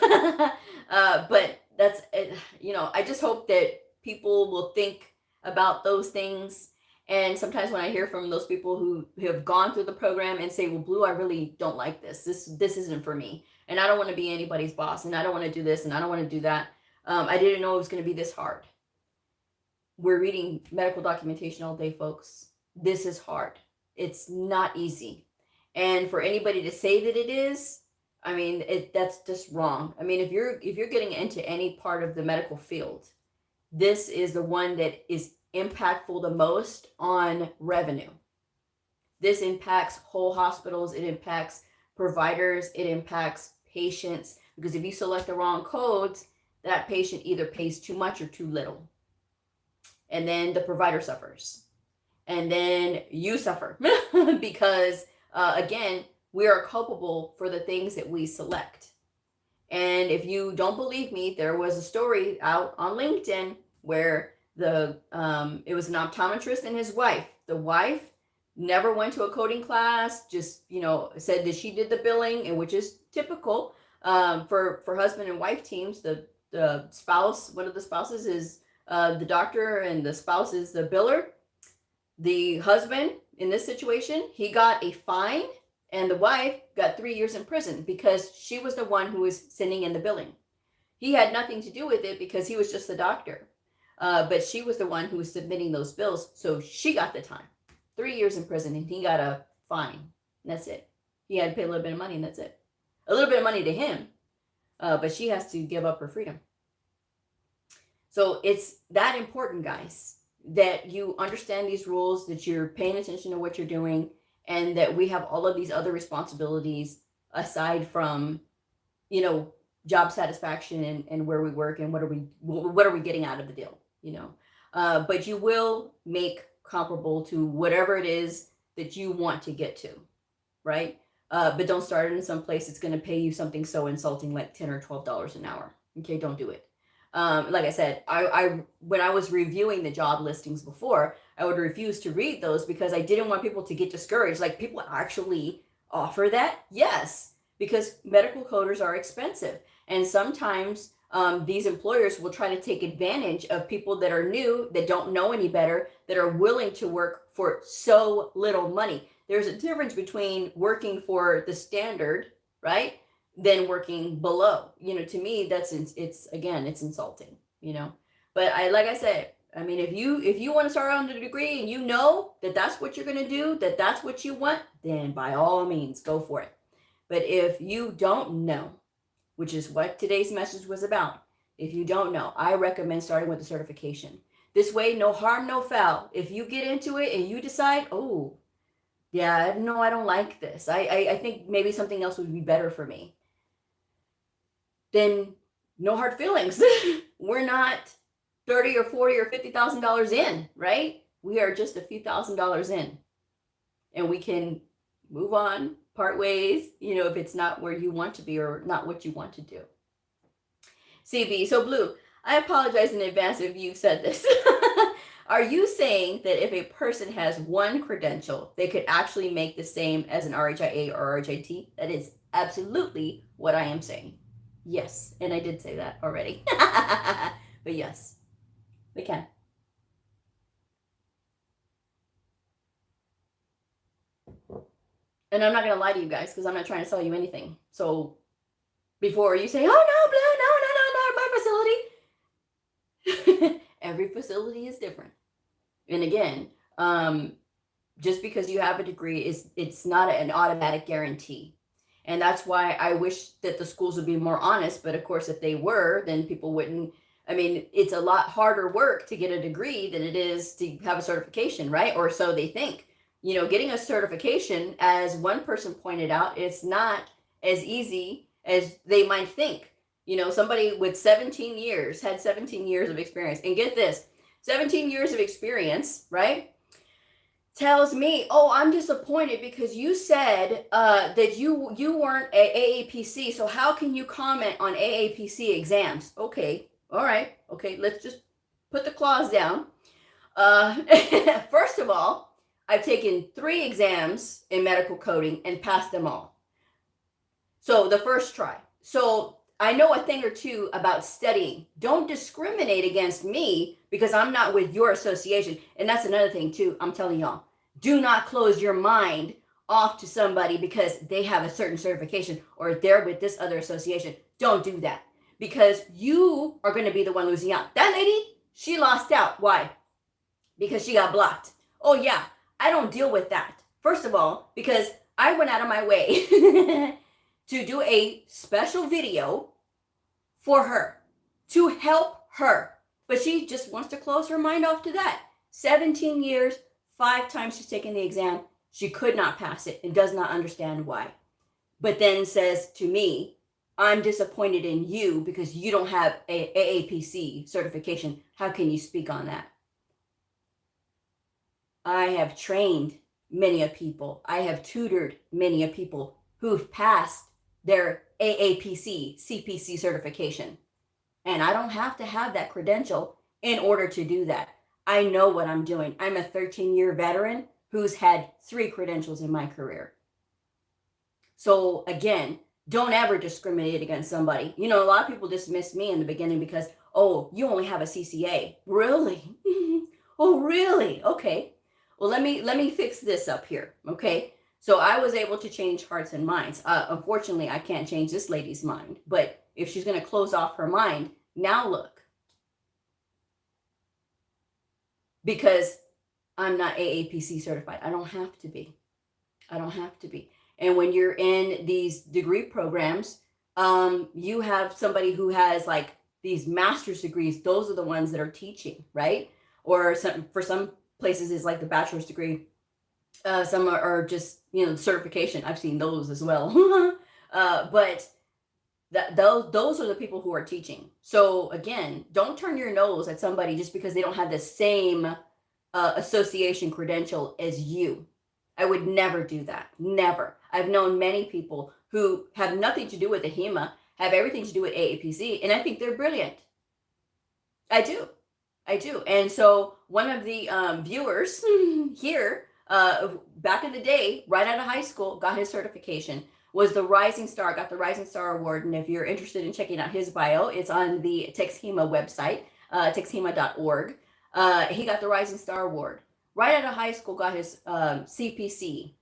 But that's it. I just hope that people will think about those things. And sometimes when I hear from those people who have gone through the program and say, well, Blue, I really don't like this. This isn't for me. And I don't want to be anybody's boss. And I don't want to do this. And I don't want to do that. I didn't know it was going to be this hard. We're reading medical documentation all day, folks. This is hard. It's not easy. And for anybody to say that it is, I mean, that's just wrong. I mean, if you're getting into any part of the medical field, this is the one that is impactful the most on revenue. This impacts whole hospitals. It impacts providers. It impacts patients, because if you select the wrong codes, that patient either pays too much or too little. And then the provider suffers. And then you suffer because, again, we are culpable for the things that we select. And if you don't believe me, there was a story out on LinkedIn where it was an optometrist and his wife. The wife never went to a coding class, just, said that she did the billing, and which is typical for husband and wife teams. The spouse, one of the spouses is the doctor and the spouse is the biller. The husband in this situation, he got a fine, and the wife got 3 years in prison because she was the one who was sending in the billing. He had nothing to do with it because he was just the doctor. But she was the one who was submitting those bills. So she got the time. 3 years in prison, and he got a fine. And that's it. He had to pay a little bit of money, and that's it. A little bit of money to him. But she has to give up her freedom. So it's that important, guys, that you understand these rules, that you're paying attention to what you're doing, and that we have all of these other responsibilities aside from, job satisfaction and where we work and what are we getting out of the deal, but you will make comparable to whatever it is that you want to get to, right? But don't start in some place that's going to pay you something so insulting like $10 or $12 an hour. Okay, don't do it. Like I said, I when I was reviewing the job listings before, I would refuse to read those because I didn't want people to get discouraged. Like, people actually offer that? Yes, because medical coders are expensive. And sometimes these employers will try to take advantage of people that are new, that don't know any better, that are willing to work for so little money. There's a difference between working for the standard, right, than working below. To me, it's insulting, but like I said, I mean, if you want to start on the degree and you know that that's what you're going to do, that that's what you want, then by all means, go for it. But if you don't know, which is what today's message was about, if you don't know, I recommend starting with the certification. This way, no harm, no foul. If you get into it and you decide, oh, yeah, no, I don't like this. I think maybe something else would be better for me. Then no hard feelings. We're not 30 or 40 or $50,000 in, right? We are just a few $1,000s in. And we can move on, part ways, if it's not where you want to be or not what you want to do. CB, so Blue, I apologize in advance if you've said this. Are you saying that if a person has one credential, they could actually make the same as an RHIA or RHIT? That is absolutely what I am saying. Yes, and I did say that already. But yes, we can. And I'm not going to lie to you guys because I'm not trying to sell you anything. So before you say, oh, no, Blue, no, my facility. Every facility is different. And again, just because you have a degree, it's not an automatic guarantee. And that's why I wish that the schools would be more honest. But of course, if they were, then people wouldn't. I mean, it's a lot harder work to get a degree than it is to have a certification, right? Or so they think. Getting a certification, as one person pointed out, it's not as easy as they might think. Somebody with 17 years had 17 years of experience. And get this, 17 years of experience, right? Tells me, oh, I'm disappointed because you said that you weren't AAPC. So how can you comment on AAPC exams? Okay. All right. Okay. Let's just put the clause down. First of all, I've taken 3 exams in medical coding and passed them all. So the first try. So I know a thing or two about studying. Don't discriminate against me because I'm not with your association. And that's another thing too. I'm telling y'all, do not close your mind off to somebody because they have a certain certification or they're with this other association. Don't do that because you are going to be the one losing out. That lady, she lost out. Why? Because she got blocked. Oh yeah, I don't deal with that. First of all, because I went out of my way to do a special video for her to help her. But she just wants to close her mind off to that. 17 years, 5 times she's taken the exam. She could not pass it and does not understand why. But then says to me, I'm disappointed in you because you don't have a AAPC certification. How can you speak on that? I have trained many of people. I have tutored many of people who've passed their AAPC CPC certification. And I don't have to have that credential in order to do that. I know what I'm doing. I'm a 13-year veteran who's had 3 credentials in my career. So again, don't ever discriminate against somebody. A lot of people dismissed me in the beginning because, oh, you only have a CCA. Really? Oh, really? Okay. Well, let me fix this up here. Okay. So I was able to change hearts and minds. Unfortunately, I can't change this lady's mind. But if she's going to close off her mind, now look. Because I'm not AAPC certified. I don't have to be. I don't have to be. And when you're in these degree programs, you have somebody who has like these master's degrees. Those are the ones that are teaching, right? Or for some places is like the bachelor's degree. Some are just, certification. I've seen those as well. But those are the people who are teaching. So again, don't turn your nose at somebody just because they don't have the same association credential as you. I would never do that. Never. I've known many people who have nothing to do with the HEMA, have everything to do with AAPC, and I think they're brilliant. I do. And so one of the viewers here, back in the day, right out of high school, got his certification, was the Rising Star, got the Rising Star Award. And if you're interested in checking out his bio, it's on the TexHEMA website, texhema.org. He got the Rising Star Award. Right out of high school, got his CPC.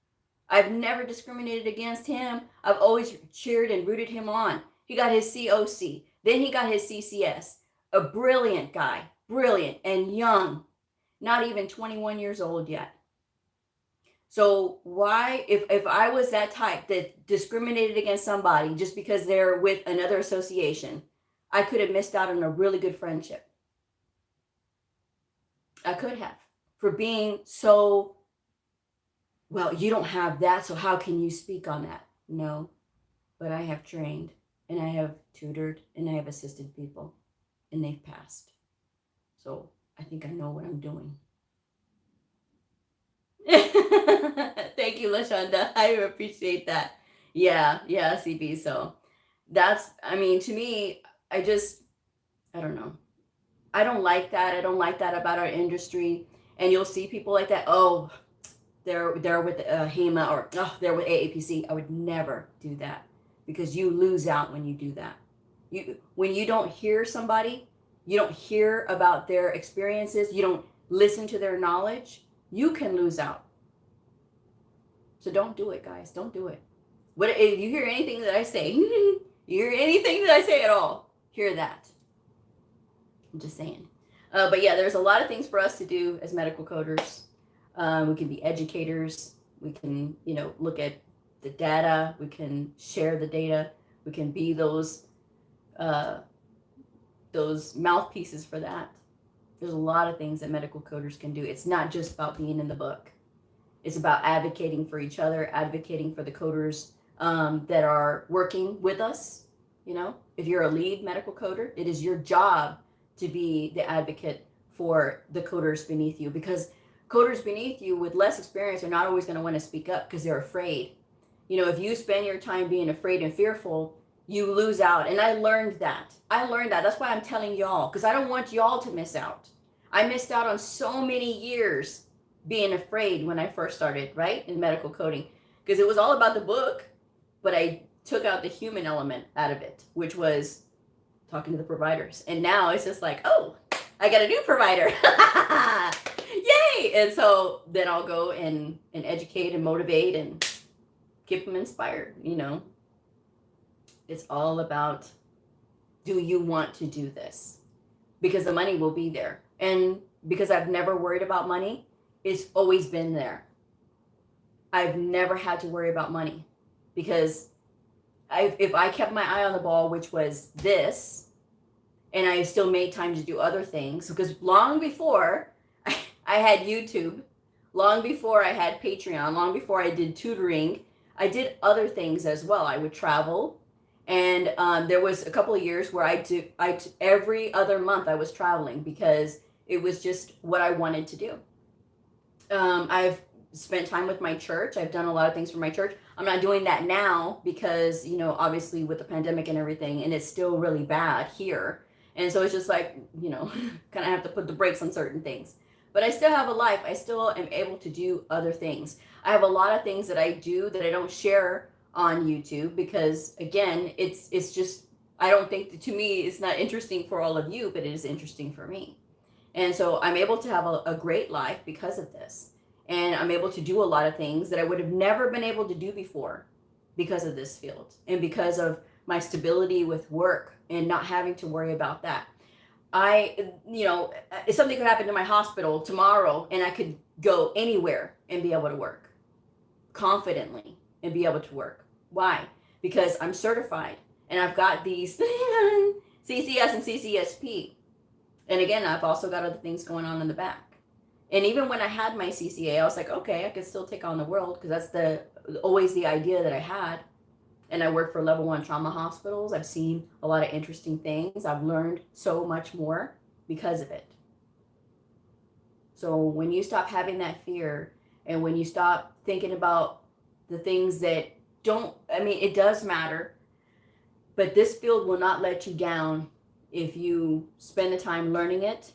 I've never discriminated against him. I've always cheered and rooted him on. He got his COC. Then he got his CCS. A brilliant guy. brilliant and young, not even 21 years old yet. So why, if I was that type that discriminated against somebody just because they're with another association, I could have missed out on a really good friendship. I could have, for being so, well, you don't have that, so how can you speak on that? No, but I have trained and I have tutored and I have assisted people and they've passed. So I think I know what I'm doing. Thank you, LaShonda. I appreciate that. Yeah, CB. So that's, I mean, to me, I don't know. I don't like that. I don't like that about our industry. And you'll see people like that. Oh, they're with HEMA, or oh, they're with AAPC. I would never do that, because you lose out when you do that. When you don't hear somebody, you don't hear about their experiences, you don't listen to their knowledge, you can lose out. So don't do it, guys. Don't do it. What if you hear anything that I say? You hear anything that I say at all? Hear that. I'm just saying. But yeah, there's a lot of things for us to do as medical coders. We can be educators. We can, look at the data. We can share the data. We can be those mouthpieces for that. There's a lot of things that medical coders can do. It's not just about being in the book. It's about advocating for each other, advocating for the coders that are working with us. If you're a lead medical coder, it is your job to be the advocate for the coders beneath you, because coders beneath you with less experience are not always going to want to speak up because they're afraid. If you spend your time being afraid and fearful, you lose out. And I learned that. That's why I'm telling y'all, because I don't want y'all to miss out. I missed out on so many years being afraid when I first started, right, in medical coding, because it was all about the book, but I took out the human element out of it, which was talking to the providers. And now it's just like, oh, I got a new provider. Yay! And so then I'll go and educate and motivate and keep them inspired. It's all about, do you want to do this? Because the money will be there. And because I've never worried about money, it's always been there. I've never had to worry about money, because if I kept my eye on the ball, which was this, and I still made time to do other things, because long before I had YouTube, long before I had Patreon, long before I did tutoring, I did other things as well. I would travel, and there was a couple of years where every other month I was traveling, because it was just what I wanted to do. I've spent time with my church. I've done a lot of things for my church. I'm not doing that now because, obviously with the pandemic and everything, and it's still really bad here. And so it's just like, kind of have to put the brakes on certain things. But I still have a life. I still am able to do other things. I have a lot of things that I do that I don't share on YouTube, because again, it's just, I don't think, to me, it's not interesting for all of you, but it is interesting for me. And so I'm able to have a great life because of this. And I'm able to do a lot of things that I would have never been able to do before because of this field, and because of my stability with work and not having to worry about that. If something could happen to my hospital tomorrow, and I could go anywhere and be able to work confidently and be able to work. Why? Because I'm certified and I've got these CCS and CCS-P. And again, I've also got other things going on in the back. And even when I had my CCA, I was like, okay, I could still take on the world, because that's always the idea that I had. And I work for level 1 trauma hospitals. I've seen a lot of interesting things. I've learned so much more because of it. So when you stop having that fear, and when you stop thinking about the things that it does matter, but this field will not let you down if you spend the time learning it,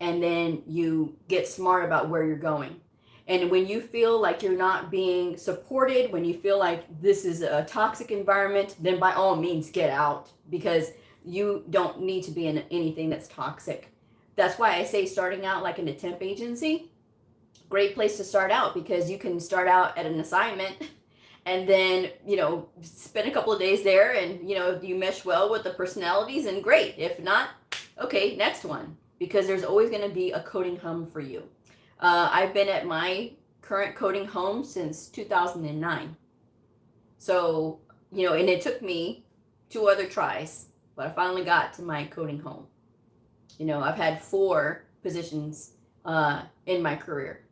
and then you get smart about where you're going. And when you feel like you're not being supported, when you feel like this is a toxic environment, then by all means get out, because you don't need to be in anything that's toxic. That's why I say starting out like in a temp agency, great place to start out, because you can start out at an assignment and then, spend a couple of days there, and, if you mesh well with the personalities, and great. If not, okay, next one. because there's always going to be a coding home for you. I've been at my current coding home since 2009. So, and it took me 2 other tries, but I finally got to my coding home. I've had 4 positions in my career.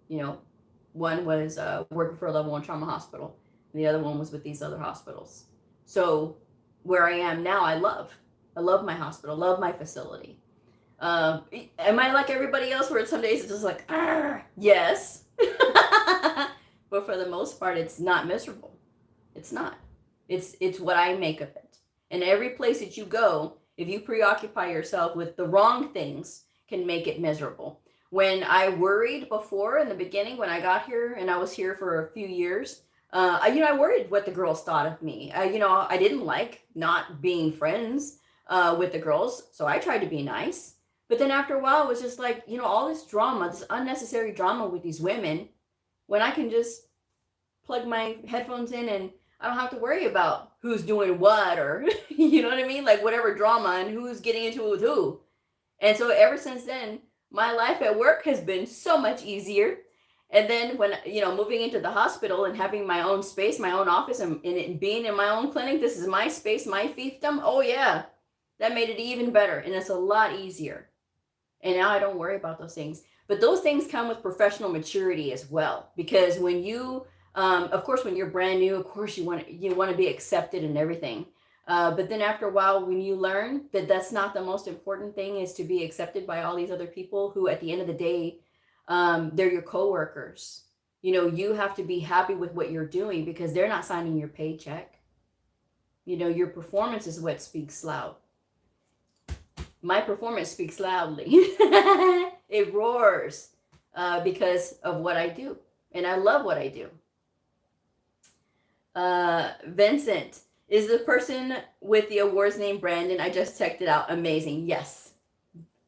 One was working for a level 1 trauma hospital. And the other one was with these other hospitals. So where I am now, I love my hospital, love my facility. Am I like everybody else where some days it's just like, yes. But for the most part, it's not miserable. It's not. It's what I make of it. And every place that you go, if you preoccupy yourself with the wrong things, can make it miserable. When I worried before in the beginning, when I got here and I was here for a few years, I worried what the girls thought of me. I didn't like not being friends with the girls, so I tried to be nice. But then after a while, it was just like, all this drama, this unnecessary drama with these women, when I can just plug my headphones in and I don't have to worry about who's doing what, or, you know what I mean? Like whatever drama and who's getting into it with who. And so ever since then, my life at work has been so much easier. And then when, moving into the hospital and having my own space, my own office, and being in my own clinic, this is my space, my fiefdom. Oh yeah, that made it even better. And it's a lot easier. And now I don't worry about those things. But those things come with professional maturity as well. Because when you, of course, when you're brand new, of course, you want to be accepted and everything. But then after a while, when you learn that that's not the most important thing, is to be accepted by all these other people who at the end of the day, they're your coworkers. You have to be happy with what you're doing because they're not signing your paycheck. Your performance is what speaks loud. My performance speaks loudly. It roars because of what I do. And I love what I do. Vincent, is the person with the awards named Brandon? I just checked it out. Amazing. Yes,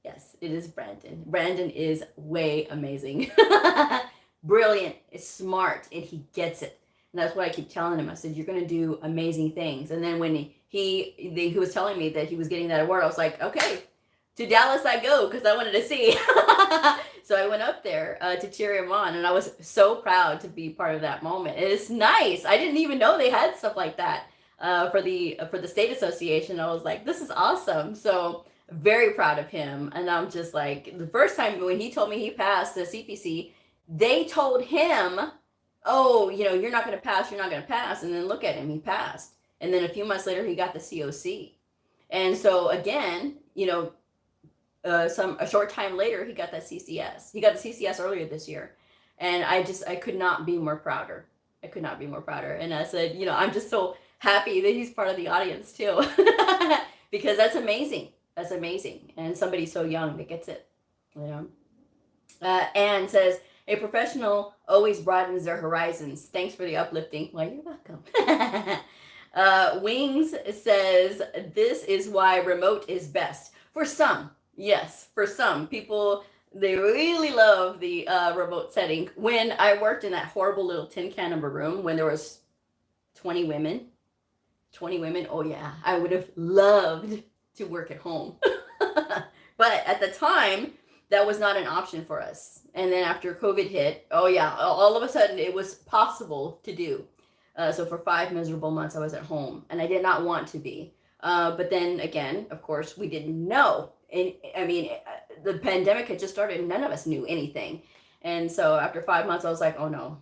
it is Brandon. Brandon is way amazing. Brilliant. Is smart, and he gets it. And that's what I keep telling him. I said, you're going to do amazing things. And then when he was telling me that he was getting that award, I was like, okay, to Dallas I go, because I wanted to see. So I went up there to cheer him on, and I was so proud to be part of that moment. It's nice. I didn't even know they had stuff like that for the state association. I was like, this is awesome. So very proud of him. And I'm just like, the first time when he told me he passed the CPC, they told him, oh, you're not going to pass, you're not going to pass. And then look at him, he passed. And then a few months later, he got the COC. And so again, a short time later, he got that CCS. He got the CCS earlier this year. And I could not be more prouder. I could not be more prouder. And I said, I'm just so happy that he's part of the audience too. Because that's amazing. That's amazing. And somebody so young that gets it, Anne says, a professional always broadens their horizons. Thanks for the uplifting. Well, you're welcome. Wings says, this is why remote is best. For some, yes. For some people, they really love the remote setting. When I worked in that horrible little tin can of a room, when there was 20 women, oh yeah, I would have loved to work at home. But at the time, that was not an option for us. And then after COVID hit, oh yeah, all of a sudden it was possible to do. So for 5 miserable months, I was at home, and I did not want to be. But then again, of course, we didn't know. And I mean, the pandemic had just started, and none of us knew anything. And so after 5 months, I was like, oh no.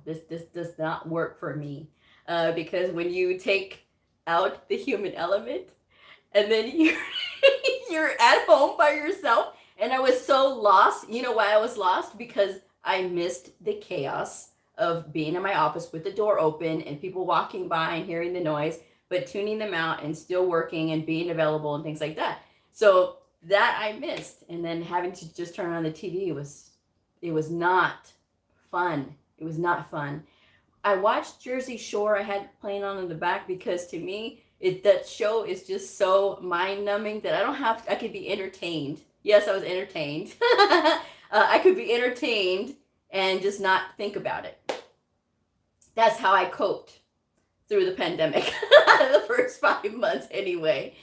This does not work for me. Because when you take out the human element, and then you're at home by yourself, and I was so lost. You know why I was lost? Because I missed the chaos of being in my office with the door open and people walking by and hearing the noise, but tuning them out and still working and being available and things like that. So that I missed. And then having to just turn on the TV, it was not fun. It was not fun. I watched Jersey Shore. I had it playing on in the back because to me, that show is just so mind-numbing that I could be entertained. Yes, I was entertained. I could be entertained and just not think about it. That's how I coped through the pandemic. The first 5 months anyway.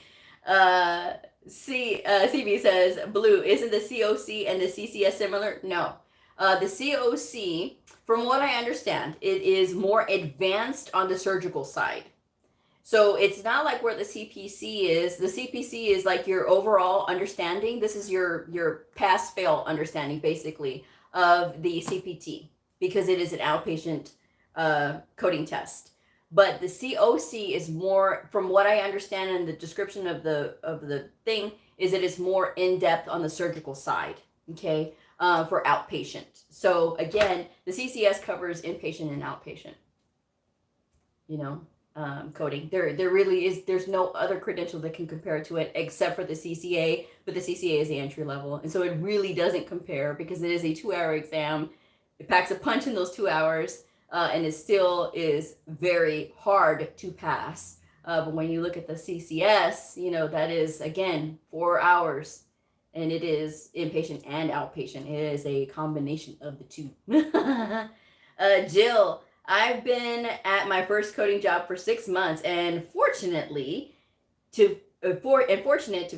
CB says, Blue, isn't the COC and the CCS similar? No. The COC, from what I understand, it is more advanced on the surgical side. So it's not like where the CPC is. The CPC is like your overall understanding. This is your pass fail understanding, basically, of the CPT, because it is an outpatient coding test. But the COC is more, from what I understand in the description of the thing, is it is more in depth on the surgical side. Okay, for outpatient. So again, the CCS covers inpatient and outpatient. You know, coding. There really is. There's no other credential that can compare to it except for the CCA. But the CCA is the entry level, and so it really doesn't compare because it is a 2-hour exam. It packs a punch in those 2 hours. And it still is very hard to pass. But when you look at the CCS, you know, that is, again, 4 hours. And it is inpatient and outpatient. It is a combination of the two. Jill, I've been at my first coding job for 6 months. And fortunate to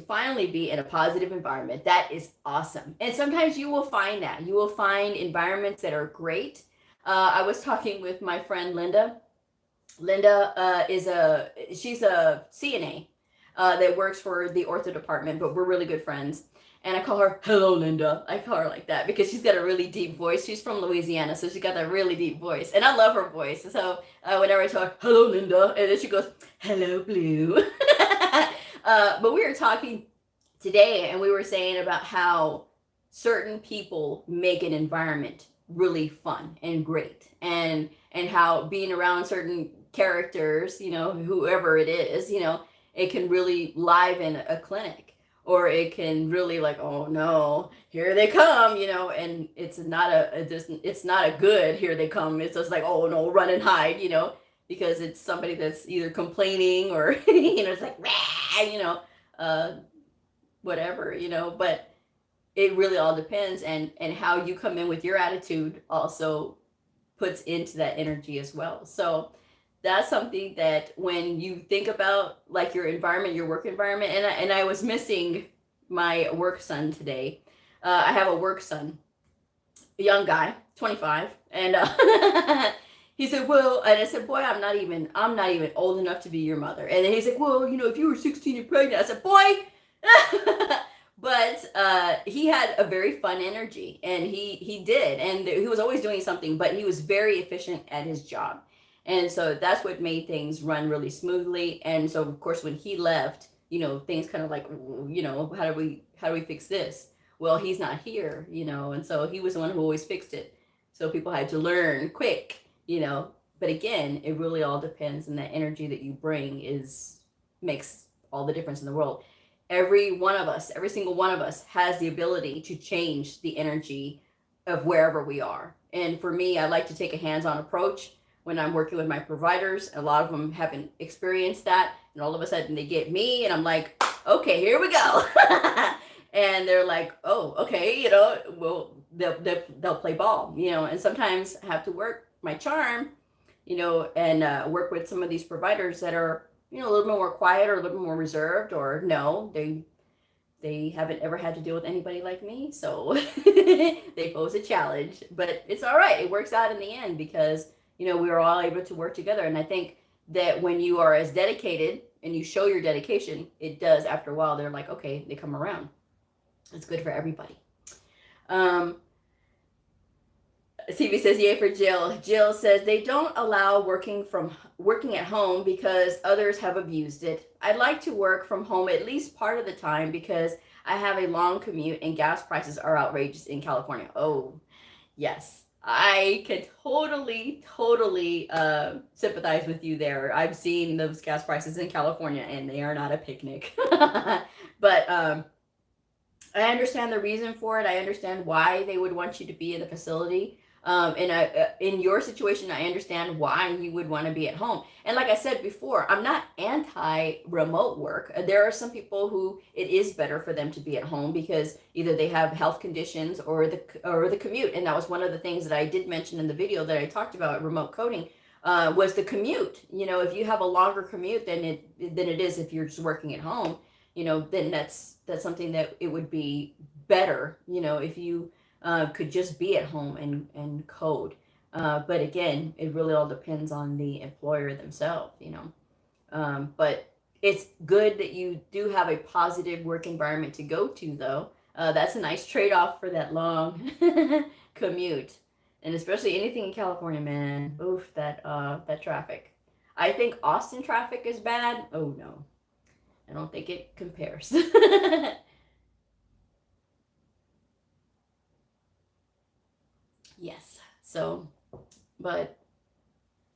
finally be in a positive environment. That is awesome. And sometimes you will find that. You will find environments that are great. I was talking with my friend Linda. Linda she's a CNA that works for the ortho department, but we're really good friends. And I call her, hello, Linda. I call her like that because she's got a really deep voice. She's from Louisiana, so she's got that really deep voice. And I love her voice. So whenever I tell her, hello, Linda, and then she goes, hello, Blue. But we were talking today, and we were saying about how certain people make an environment really fun and great, and how being around certain characters, you know, whoever it is, you know, it can really liven a clinic, or it can really like, oh no, here they come, you know, and it's not a good here they come. It's just like, oh no, run and hide, you know, because it's somebody that's either complaining or you know, it's like, rah, you know, whatever, you know. But it really all depends, and how you come in with your attitude also puts into that energy as well. So that's something that when you think about like your environment, your work environment, and I was missing my work son today. I have a work son, a young guy, 25, and he said, well, and I said, boy, I'm not even old enough to be your mother. And then he's like, well, you know, if you were 16 and pregnant. I said, boy. But he had a very fun energy, and he did, and he was always doing something, but he was very efficient at his job. And so that's what made things run really smoothly. And so of course when he left, you know, things kind of like, you know, how do we fix this? Well, he's not here, you know, and so he was the one who always fixed it. So people had to learn quick, you know. But again, it really all depends, and that energy that you bring makes all the difference in the world. Every single one of us has the ability to change the energy of wherever we are. And for me, I like to take a hands-on approach when I'm working with my providers. A lot of them haven't experienced that, and all of a sudden they get me, and I'm like, okay, here we go. And they're like, oh, okay, you know, well, they'll play ball, you know. And sometimes I have to work my charm, you know, and work with some of these providers that are, you know, a little bit more quiet or a little bit more reserved, or no, they haven't ever had to deal with anybody like me, so they pose a challenge. But it's all right. It works out in the end because, you know, we are all able to work together. And I think that when you are as dedicated and you show your dedication, it does, after a while, they're like, okay, they come around. It's good for everybody. CV says, yay for Jill. Jill says, they don't allow working at home because others have abused it. I'd like to work from home at least part of the time because I have a long commute and gas prices are outrageous in California. Oh, yes. I can totally sympathize with you there. I've seen those gas prices in California, and they are not a picnic. But I understand the reason for it. I understand why they would want you to be in the facility. In your situation, I understand why you would want to be at home. And like I said before, I'm not anti-remote work. There are some people who it is better for them to be at home because either they have health conditions or the commute. And that was one of the things that I did mention in the video that I talked about remote coding, was the commute. You know, if you have a longer commute than it is if you're just working at home, then that's something that it would be better, if you could just be at home and code. But again, it really all depends on the employer themselves. But it's good that you do have a positive work environment to go to, though. That's a nice trade off for that long commute, and especially anything in California, man. Oof, that traffic. I think Austin traffic is bad. Oh no, I don't think it compares. Yes. So, but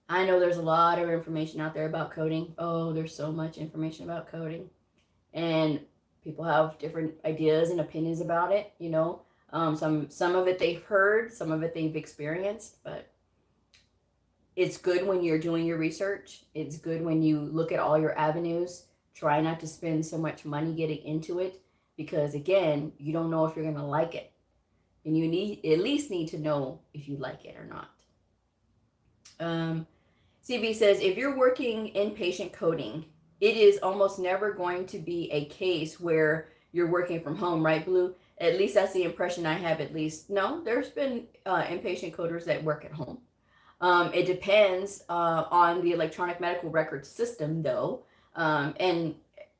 I know there's a lot of information out there about coding. Oh, there's so much information about coding, and people have different ideas and opinions about it. Some of it they've heard, some of it they've experienced, but it's good when you're doing your research. It's good when you look at all your avenues. Try not to spend so much money getting into it, because again, you don't know if you're going to like it, and you at least need to know if you like it or not. CB says, if you're working inpatient coding, it is almost never going to be a case where you're working from home, right, Blue? At least that's the impression I have, at least. No, there's been inpatient coders that work at home. It depends on the electronic medical record system, though. And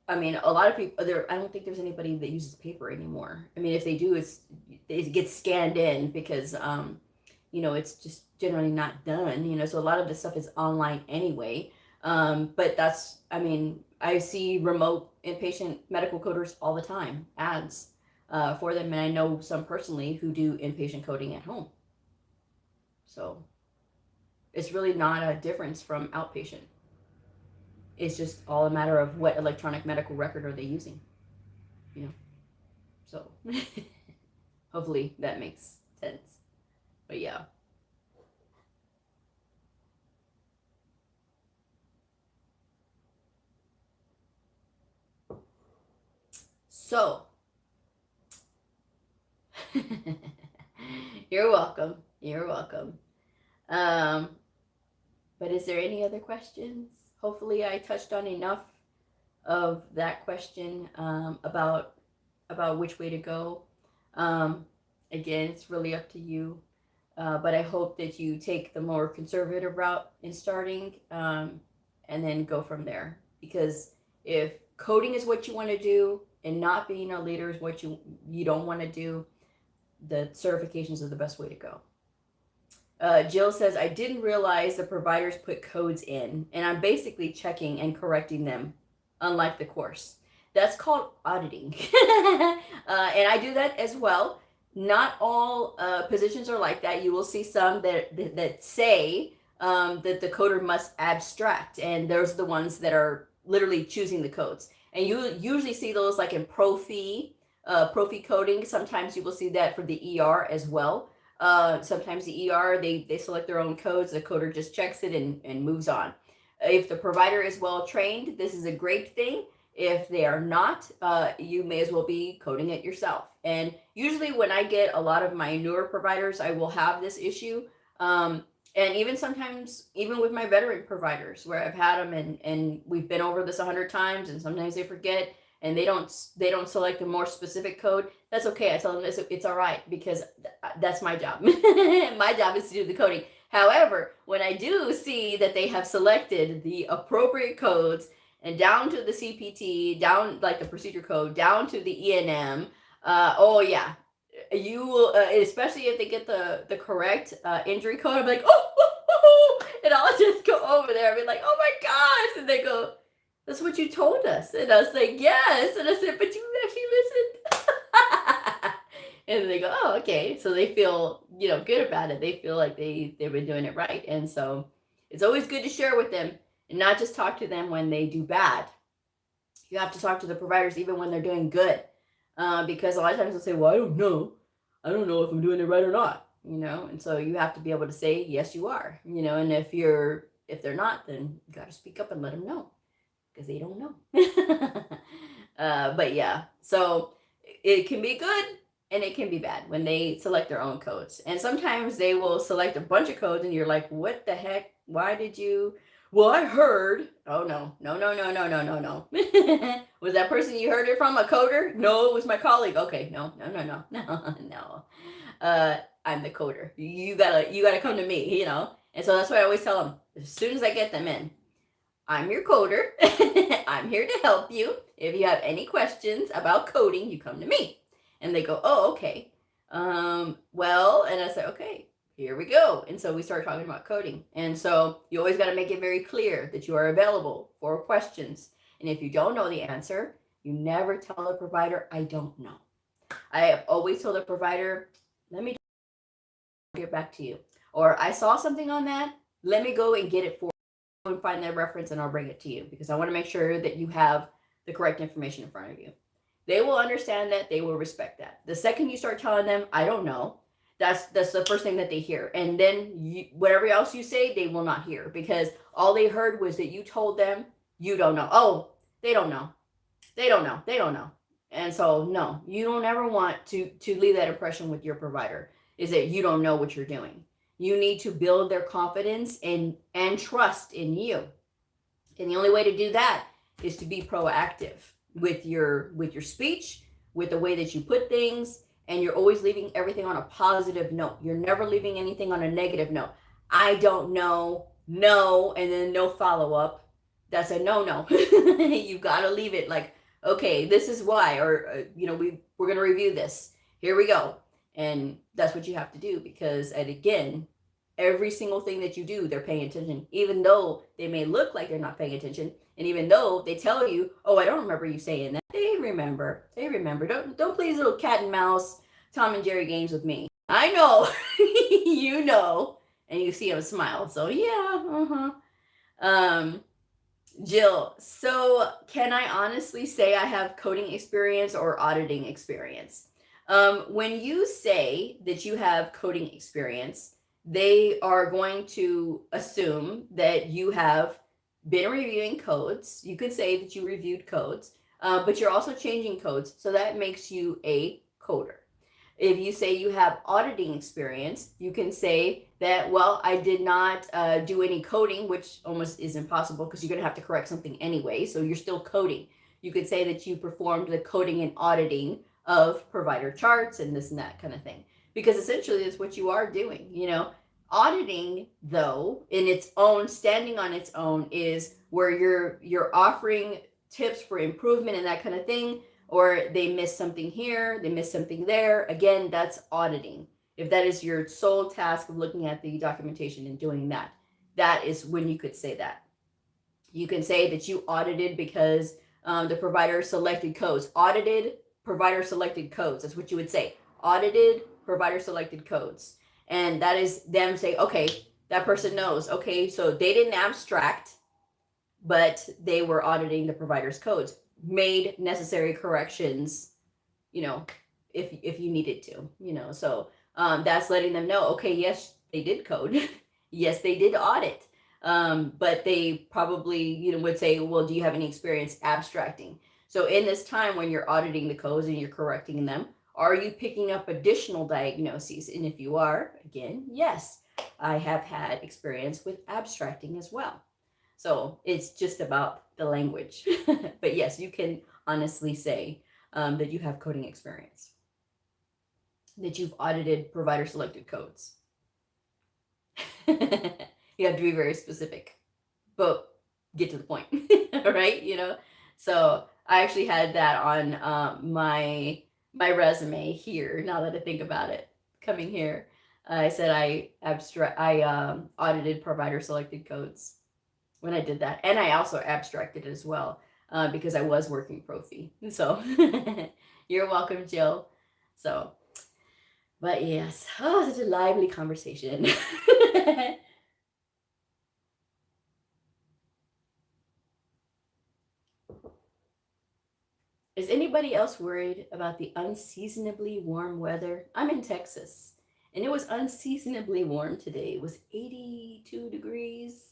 I mean, a lot of people there. I don't think there's anybody that uses paper anymore. I mean, if they do, it gets scanned in because it's just generally not done. So a lot of this stuff is online anyway. But I mean, I see remote inpatient medical coders all the time, ads for them, and I know some personally who do inpatient coding at home. So it's really not a difference from outpatient. It's just all a matter of what electronic medical record are they using. So hopefully that makes sense. But yeah. So you're welcome. You're welcome. But is there any other questions? Hopefully I touched on enough of that question about which way to go. Again, it's really up to you. But I hope that you take the more conservative route in starting and then go from there. Because if coding is what you want to do and not being a leader is what you don't want to do, the certifications are the best way to go. Jill says, I didn't realize the providers put codes in, and I'm basically checking and correcting them, unlike the course. That's called auditing. And I do that as well. Not all positions are like that. You will see some that say that the coder must abstract, and those are the ones that are literally choosing the codes. And you usually see those like in profi coding. Sometimes you will see that for the ER as well. Sometimes the ER, they select their own codes. The coder just checks it and moves on. If the provider is well trained, this is a great thing. If they are not, you may as well be coding it yourself. And usually when I get a lot of my newer providers, I will have this issue. And even sometimes, even with my veteran providers, where I've had them and we've been over this 100 times, and sometimes they forget and they don't select a more specific code. That's okay. I tell them it's all right, because that's my job. My job is to do the coding. However, when I do see that they have selected the appropriate codes and down to the CPT, down like the procedure code, down to the ENM, oh yeah, you will, especially if they get the correct injury code, I'm like, oh, and I'll just go over there and be like, oh my gosh, and they go, that's what you told us. And I was like, yes. And I said, but you actually listened. And they go, oh, okay. So they feel, good about it. They feel like they've been doing it right. And so it's always good to share with them and not just talk to them when they do bad. You have to talk to the providers even when they're doing good. Because a lot of times they'll say, well, I don't know. I don't know if I'm doing it right or not, and so you have to be able to say, yes, you are, and if they're not, then you got to speak up and let them know, because they don't know. But yeah, so it can be good and it can be bad when they select their own codes. And sometimes they will select a bunch of codes and you're like, what the heck? Why did you well, I heard. Oh, no, no, no, no, no, no, no, no. Was that person you heard it from a coder? No, it was my colleague. Okay, no, no, no, no, no, no. I'm the coder. You gotta come to me, you know? And so that's what I always tell them. As soon as I get them in, I'm your coder. I'm here to help you. If you have any questions about coding, you come to me. And they go, oh, okay. Well, and I said, okay, here we go. And so we start talking about coding. And so you always got to make it very clear that you are available for questions. And if you don't know the answer, you never tell the provider, I don't know. I have always told the provider, let me get back to you. Or I saw something on that. Let me go and get it for you and find that reference and I'll bring it to you because I want to make sure that you have the correct information in front of you. They will understand that. They will respect that. The second you start telling them, I don't know, that's the first thing that they hear. And then whatever else you say, they will not hear because all they heard was that you told them you don't know. Oh, they don't know. They don't know. They don't know. And so, no, you don't ever want to leave that impression with your provider is that you don't know what you're doing. You need to build their confidence and trust in you. And the only way to do that is to be proactive with your speech, with the way that you put things, and you're always leaving everything on a positive note. You're never leaving anything on a negative note. I don't know, no, and then no follow-up. That's a no. You've got to leave it like, okay, this is why, or we're going to review this. Here we go. And that's what you have to do because, and again, every single thing that you do, they're paying attention, even though they may look like they're not paying attention. And even though they tell you, oh, I don't remember you saying that, they remember. Don't play these little cat and mouse, Tom and Jerry games with me. I know, you know, and you see them smile. So yeah, Jill, so can I honestly say I have coding experience or auditing experience? When you say that you have coding experience, they are going to assume that you have been reviewing codes. You could say that you reviewed codes, but you're also changing codes. So that makes you a coder. If you say you have auditing experience, you can say that, well, I did not do any coding, which almost is impossible because you're going to have to correct something anyway. So you're still coding. You could say that you performed the coding and auditing of provider charts and this and that kind of thing. Because essentially that's what you are doing, Auditing, though, in its own, standing on its own, is where you're offering tips for improvement and that kind of thing, or they miss something here, they miss something there. Again, that's auditing. If that is your sole task of looking at the documentation and doing that, that is when you could say that. You can say that you audited because the provider selected codes. Audited provider selected codes. That's what you would say. Audited provider selected codes. And that is them saying, okay, that person knows. Okay, so they didn't abstract, but they were auditing the provider's codes, made necessary corrections, if you needed to, so that's letting them know, okay, yes, they did code. Yes, they did audit. But they probably, would say, well, do you have any experience abstracting? So in this time when you're auditing the codes and you're correcting them, are you picking up additional diagnoses? And if you are, again, yes, I have had experience with abstracting as well. So it's just about the language. But yes, you can honestly say that you have coding experience, that you've audited provider selected codes. You have to be very specific, but get to the point, right? So I actually had that on my resume here. Now that I think about it, coming here, I said I audited provider selected codes when I did that, and I also abstracted it as well because I was working Profi. So you're welcome, Jill. So, but yes, such a lively conversation. Is anybody else worried about the unseasonably warm weather? I'm in Texas, and it was unseasonably warm today. It was 82 degrees.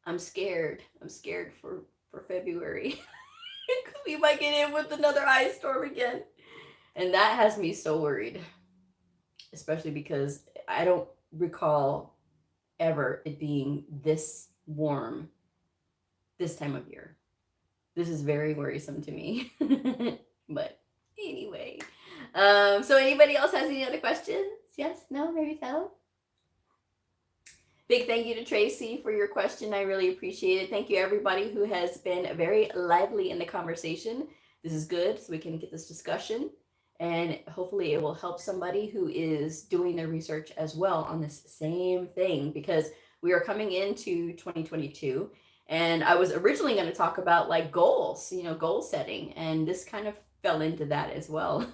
I'm scared. I'm scared for February. We might get in with another ice storm again. And that has me so worried, especially because I don't recall ever it being this warm this time of year. This is very worrisome to me. But anyway, so anybody else has any other questions? Yes, no, maybe so. Big thank you to Tracy for your question. I really appreciate it. Thank you everybody who has been very lively in the conversation. This is good, so we can get this discussion, and hopefully it will help somebody who is doing their research as well on this same thing, because we are coming into 2022, and I was originally going to talk about like goals, goal setting, and this kind of fell into that as well.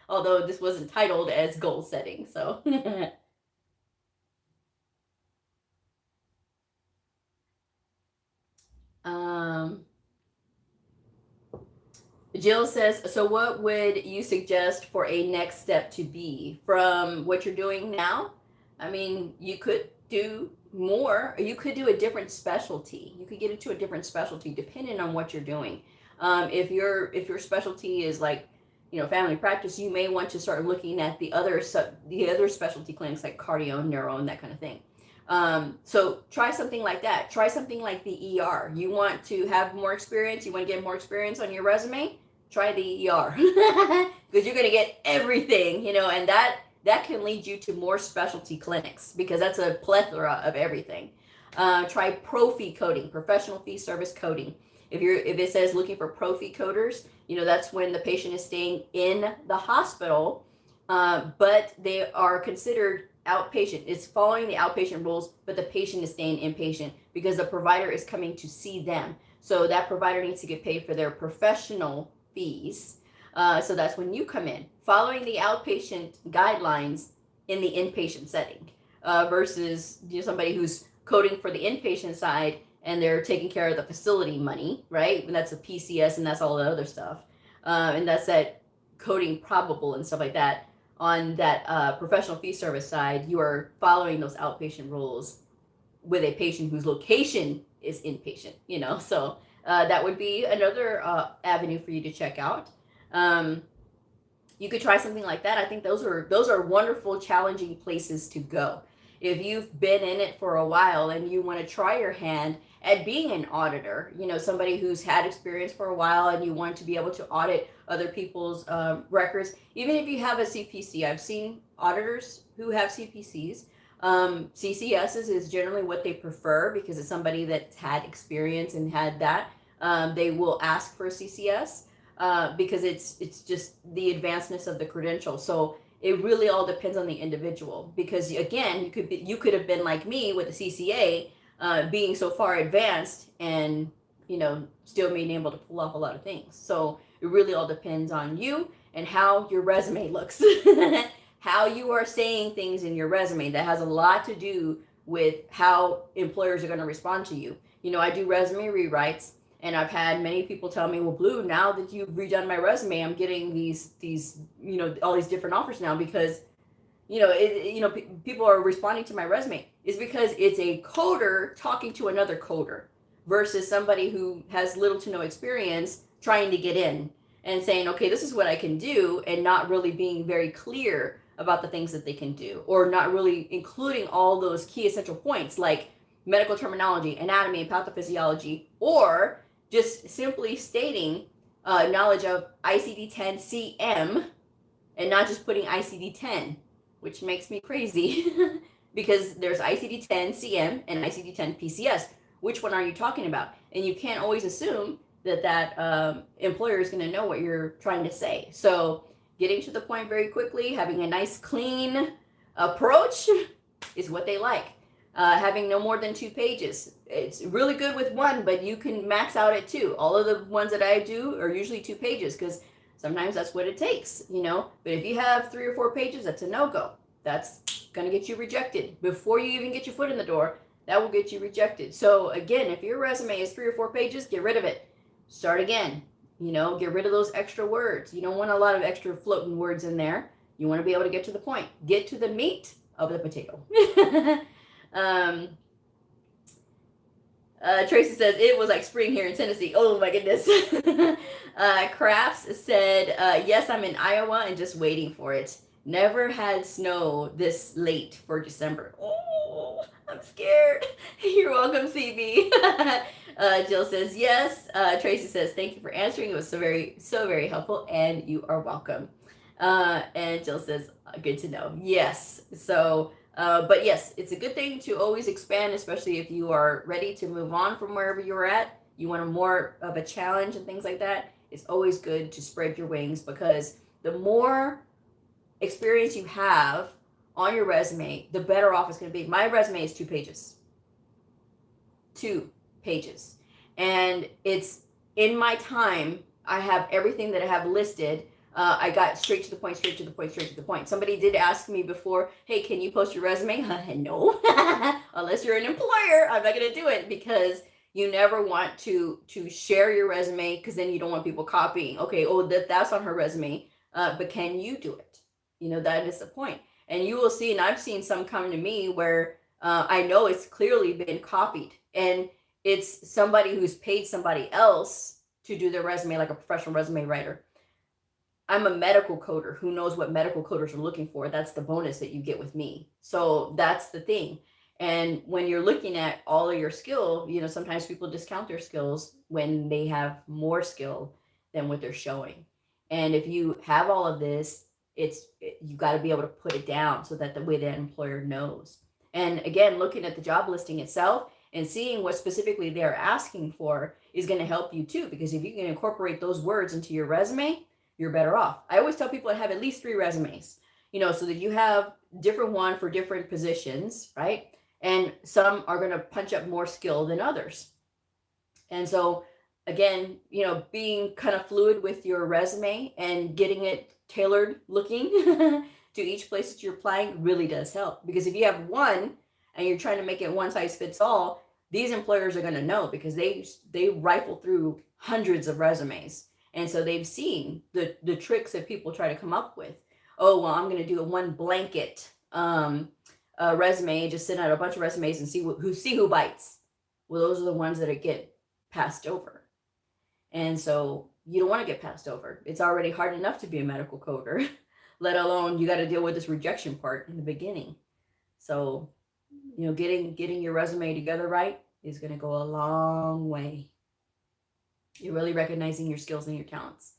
Although this wasn't titled as goal setting, so Jill says, so what would you suggest for a next step to be from what you're doing now? I mean, you could do more, or you could do a different specialty. You could get into a different specialty depending on what you're doing. If your specialty is like, family practice, you may want to start looking at the other specialty clinics like cardio, neuro, and that kind of thing. So try something like that. Try something like the ER. You want to have more experience, you want to get more experience on your resume, try the ER. Because you're going to get everything, and that can lead you to more specialty clinics, because that's a plethora of everything. Try pro-fee coding, professional fee service coding. If it says looking for pro-fee coders, that's when the patient is staying in the hospital, but they are considered outpatient. It's following the outpatient rules, but the patient is staying inpatient because the provider is coming to see them. So that provider needs to get paid for their professional fees. So that's when you come in, following the outpatient guidelines in the inpatient setting, versus somebody who's coding for the inpatient side and they're taking care of the facility money, right? And that's a PCS and that's all the other stuff. And that's that coding probable and stuff like that. On that professional fee service side, you are following those outpatient rules with a patient whose location is inpatient, so that would be another avenue for you to check out. You could try something like that. I think those are wonderful, challenging places to go. If you've been in it for a while and you want to try your hand at being an auditor, somebody who's had experience for a while and you want to be able to audit other people's records, even if you have a CPC. I've seen auditors who have CPCs. CCSs is generally what they prefer because it's somebody that's had experience and had that. They will ask for a CCS because it's just the advancedness of the credential. So it really all depends on the individual, because again, you could have been like me with a CCA, being so far advanced and still being able to pull off a lot of things. So it really all depends on you and how your resume looks. How you are saying things in your resume, that has a lot to do with how employers are going to respond to you. I do resume rewrites, and I've had many people tell me, well, Blue, now that you've redone my resume, I'm getting these all these different offers now, because people are responding to my resume. Is because it's a coder talking to another coder versus somebody who has little to no experience trying to get in and saying, okay, this is what I can do, and not really being very clear about the things that they can do, or not really including all those key essential points like medical terminology, anatomy, and pathophysiology, or just simply stating knowledge of ICD-10 CM and not just putting ICD-10, which makes me crazy because there's ICD-10 CM and ICD-10 PCS. Which one are you talking about? And you can't always assume that employer is going to know what you're trying to say. So getting to the point very quickly, having a nice clean approach is what they like. Having no more than 2 pages. It's really good with 1, but you can max out at 2. All of the ones that I do are usually 2 pages because sometimes that's what it takes, But if you have 3 or 4 pages, that's a no-go. That's going to get you rejected. Before you even get your foot in the door, that will get you rejected. So again, if your resume is 3 or 4 pages, get rid of it. Start again. Get rid of those extra words. You don't want a lot of extra floating words in there. You want to be able to get to the point. Get to the meat of the potato. Tracy says it was like spring here in Tennessee. Oh my goodness. Crafts said, yes, I'm in Iowa and just waiting for it. Never had snow this late for December. Oh, I'm scared. You're welcome, CB. Jill says yes. Tracy says thank you for answering. It was so very helpful, and you are welcome. And Jill says good to know. Yes. So, but yes, it's a good thing to always expand, especially if you are ready to move on from wherever you're at. You want a more of a challenge and things like that. It's always good to spread your wings, because the more experience you have on your resume, the better off it's going to be. My resume is 2 pages. 2 pages. And it's in my time, I have everything that I have listed. I got straight to the point, straight to the point, straight to the point. Somebody did ask me before, hey, can you post your resume? No. Unless you're an employer, I'm not going to do it, because you never want to share your resume, because then you don't want people copying. Okay, oh, that's on her resume, but can you do it? That is the point. And you will see, and I've seen some come to me where I know it's clearly been copied, and it's somebody who's paid somebody else to do their resume, like a professional resume writer. I'm a medical coder who knows what medical coders are looking for. That's the bonus that you get with me. So that's the thing. And when you're looking at all of your skill, sometimes people discount their skills when they have more skill than what they're showing. And if you have all of this, you got to be able to put it down so that the way that employer knows. And again, looking at the job listing itself and seeing what specifically they're asking for is going to help you too, because if you can incorporate those words into your resume, you're better off. I always tell people to have at least 3 resumes, so that you have different one for different positions, right? And some are going to punch up more skill than others. And so again, being kind of fluid with your resume and getting it tailored looking to each place that you're applying really does help. Because if you have one and you're trying to make it one size fits all, these employers are going to know, because they rifle through hundreds of resumes. And so they've seen the tricks that people try to come up with. Oh, well, I'm going to do a one blanket resume, just send out a bunch of resumes and see who bites. Well, those are the ones that get passed over. And so you don't want to get passed over. It's already hard enough to be a medical coder, let alone you got to deal with this rejection part in the beginning. So, getting your resume together right is going to go a long way. You're really recognizing your skills and your talents.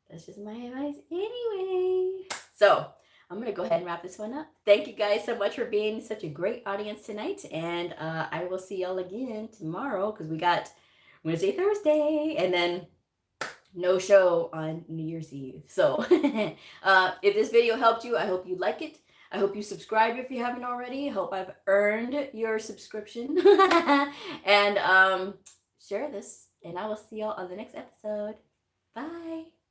That's just my advice anyway. So I'm going to go ahead and wrap this one up. Thank you guys so much for being such a great audience tonight. And I will see y'all again tomorrow, because we got Wednesday, Thursday, and then no show on New Year's Eve. So if this video helped you, I hope you like it. I hope you subscribe if you haven't already. I hope I've earned your subscription. And share this. And I will see y'all on the next episode. Bye.